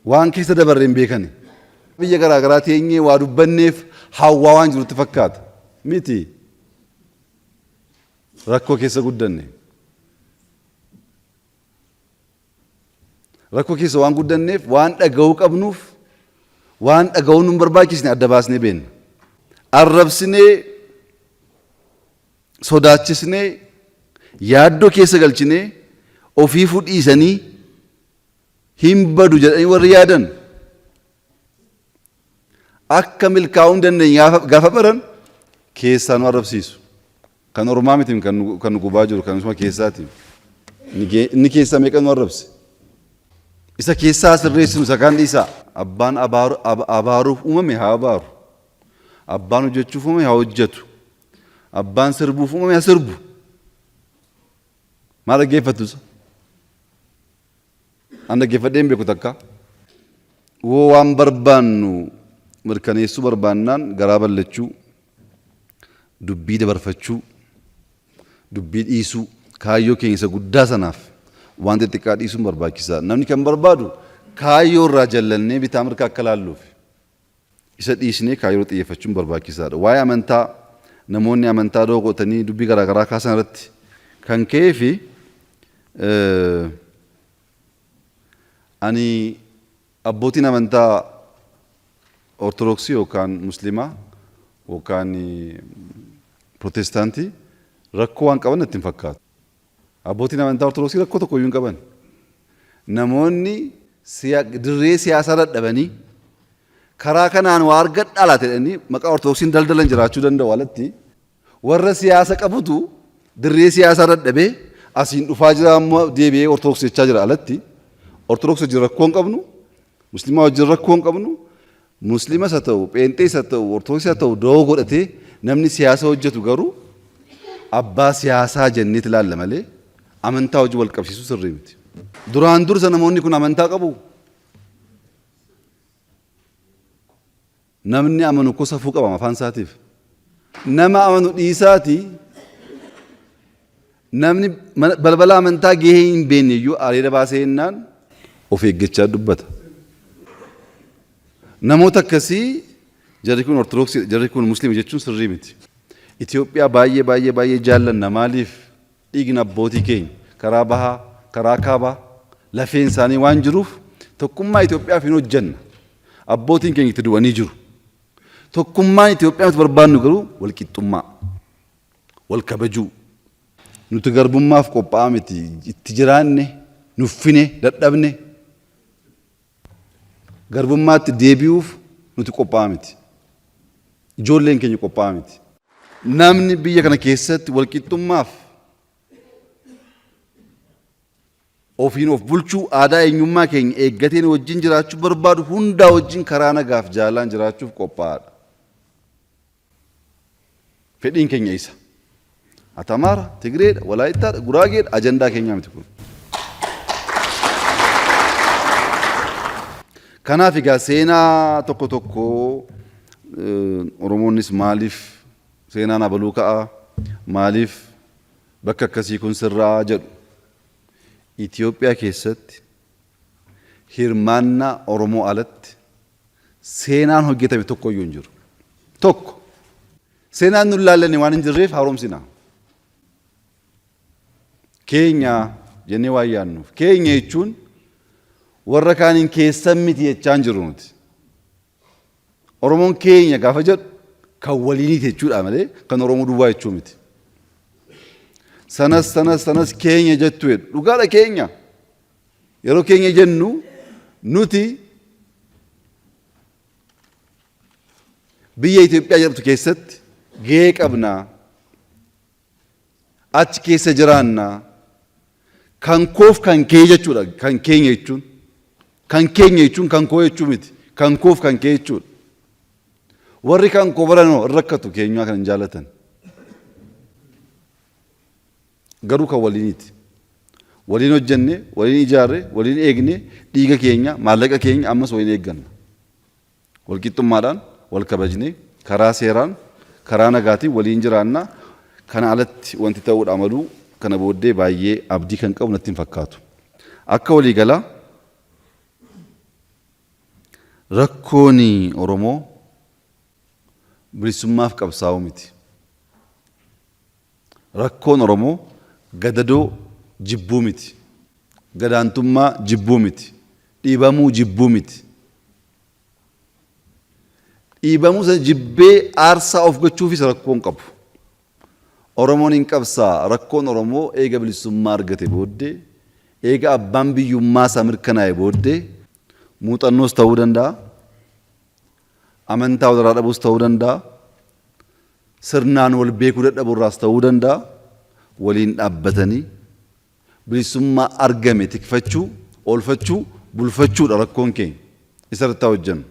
Waan keessa dabarre hin beekani. Biyya garaa garaa teenyee waa dubbanneef hawwaa waan jirutti fakkaata. Miti. Rakkoo keessa guddanne. Rakkoo keessa waan guddanneef waan dhaga'uu qabnuuf waan dhaga'uu nu barbaachisne adda baasnee beenna. Arrabsinee sodaachisnee yaaddoo keessa galchinee ofii fudhiisanii hin badu jedhanii warri yaadan akka milkaa'uu hin dandeenye gaafa baran keessaa nu arrabsiisu. Kan Oromaa miti kan nu gubaa jiru kan isuma keessaati. Inni keessaa meeqa nu arrabse? Isa keessaa sirreessinu isa kaan dhiisaa. Abbaan abaaruuf uumame haa abaaru. Abbaan hojjechuuf uumame haa hojjetu. Abbaan sirbuuf uumame haa sirbu. Maal dhaggeeffattu isa? An dhaggeeffadhee hin beeku takka. Woo waan barbaannu mirkaneessuu barbaannaan garaa bal'achuu, dubbii dabarfachuu, dubbii dhiisuu, kaayyoo keenya isa guddaa sanaaf waan xixiqqaa dhiisuun barbaachisaadha. Namni kan barbaadu kaayyoo irraa jallannee bitaa mirkaa akka laalluuf isa dhiisnee kaayyoo xiyyeeffachuun barbaachisaadha. Waa'ee amantaa namoonni amantaa dookotanii dubbii garaa garaa kaasan irratti kan ka'ee fi ani abbootiin amantaa ortodoksii yookaan muslimaa yookaan protestaantii rakkoo waan qaban natti hin fakkaatu. Abbootiin amantaa ortodoksii rakkoo tokko iyyuu hin qaban. Namoonni dirree siyaasaa dadhabanii karaa kanaan waa argadhaa laata jedhanii maqaa ortodoksiin daldalan jiraachuu danda'u alatti warra siyaasa qabutu dirree siyaasaa dadhabee asiin dhufaa jira amma deebi'ee ortodoksii jechaa jira alatti ortodoksii wajjin rakkoo hin qabnu, muslimaa wajjin rakkoo hin qabnu, muslimas haa ta'u, pheenxees haa ta'u, ortodoksii haa ta'u doo godhatee namni siyaasa hojjetu garuu abbaa siyaasaa jenneet ilaalla malee amantaa hojii wal qabsiisuu sirrii miti. Duraan dursa namoonni kun amantaa qabu. Namni amanu ko safuu qaba afaan isaatiif. Nama amanu dhiisaati. Namni balbala amantaa gahee hin beekne iyyuu areeda baasee jennaan of eeggachaa dubbata. Namoota akkasii jarri kun ortodoksii jarri kun musliima jechuun sirrii miti. Itoophiyaa baay'ee jaallanna maaliif dhiigni abbootii keenya karaa bahaa karaa kaabaa lafeen isaanii waan jiruuf tokkummaa Itoophiyaaf hin hojjenna. Abbootiin keenya itti du'anii jiru. tokkummaan Itoophiyaatti barbaadnu garuu walqixxummaa, wal kabajuu. Nuti garbummaaf qophaa'aa miti. Itti jiraanne, nuffine, dadhabne. Garbummaatti deebi'uuf nuti qophaa'aa miti. Ijoolleen keenya qophaa'aa miti. Namni biyya kana keessatti walqixxummaaf ofiin of bulchuu aadaa eenyummaa keenya eeggateen wajjin jiraachuu barbaadu hundaa wajjin karaa nagaaf jaalaan jiraachuuf qophaa'aadha. Fedhiin keenya isa. Atamaara, Tigreedha, Walaayittaadha, Guraageedha ajandaa keenyaa miti kun. Kanaaf egaa seenaa tokko tokko Oromoonnis maaliif seenaan abaluu ka'a, maaliif bakka akkasii kun sirraa jedhu. Itoophiyaa keessatti hirmaannaa Oromoo alatti seenaan hojjetame tokko iyyuu hin jiru. Tokko. Seenaan nu ilaallanne waan hin jirreef haaromsinaa. Keenya jennee waan yaadnuuf. Keenya jechuun warra kaaniin keessan miti jechaa hin jiru nuti. Oromoon keenya gaafa jedhu kan waliiniti jechuudha malee kan Oromoo duwwaa jechuu miti. Sanas keenya jettu jedhu dhugaadha keenya. Yeroo keenya jennu nuti biyya Itoophiyaa jedhamtu keessatti gahee qabnaa. Achi keessa jiraannaa. Kan koof kan kee jechuudha. Kan keenya jechuun. Kan keenya jechuun kan koo jechuu miti. Kan koof kan kee jechuudha. Warri kan koo baranoo rakkatu keenyaa kan hin jaallatan. Garuu kan waliiniti. Waliin hojjenne, waliin ijaarre, waliin eegne, dhiiga keenya, maallaqa keenya ammas waliin eegganna. Walqixxummaadhaan wal kabajne, karaa seeraan, karaa nagaatiin waliin jiraanna. Kana alatti wanti ta'uudha maluu kana booddee baay'ee abdii kan qabu natti hin fakkaatu. Akka waliigalaa rakkoon Oromoo bilisummaaf qabsaa'uu miti. Rakkoon Oromoo gadadoo jibbuu miti. Gadaantummaa jibbuu miti. Dhiibamuu jibbuu miti. Dhiibamuu sana jibbee aarsaa of gochuufis rakkoon qabu. Oromoon hin qabsaa rakkoon Oromoo eega bilisummaa argate booddee eega abbaan biyyummaa isaa mirkanaa'e booddee muuxannoos ta'uu danda'a. Amantaa walirraa dhabuus ta'uu danda'a. Sirnaan wal beekuu dadhabuurraas ta'uu danda'a. Waliin dhaabbatanii bilisummaa argame tikfachuu, oolfachuu, bulfachuudha rakkoon keenya. Isarratti hojjennu.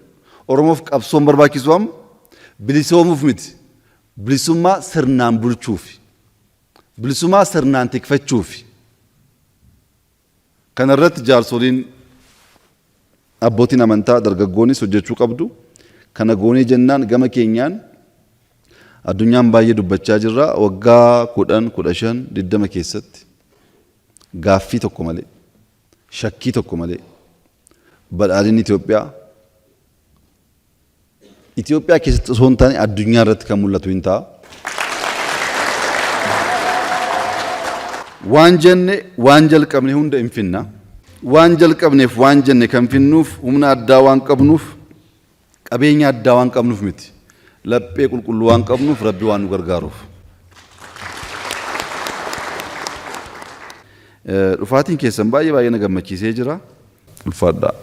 Oromoof qabsoon barbaachisu amma bilisoomuuf miti. Bilisummaa sirnaan bulchuufi. Bilisummaa sirnaan tikfachuufi. Kana irratti jaarsoliin abbootiin amantaa dargaggoonnis hojjechuu qabdu. Kana goonee jennaan gama keenyaan addunyaan baay'ee dubbachaa jirra. Waggaa 10, 15, 20 keessatti gaaffii tokko malee, shakkii tokko malee badhaadhinni Itoophiyaa keessatti osoo hin taane addunyaa irratti kan mul'atu hin ta'a. Waan jenne waan jalqabne hunda hin finna. Waan jalqabneef waan jenne kan finnuuf humna addaa waan qabnuuf qabeenya addaa waan qabnuuf miti. Laphee qulqulluu waan qabnuuf Rabbi waan nu gargaaruuf. Dhufaatiin keessan baay'ee na gammachiisee jira. Ulfaadhaa.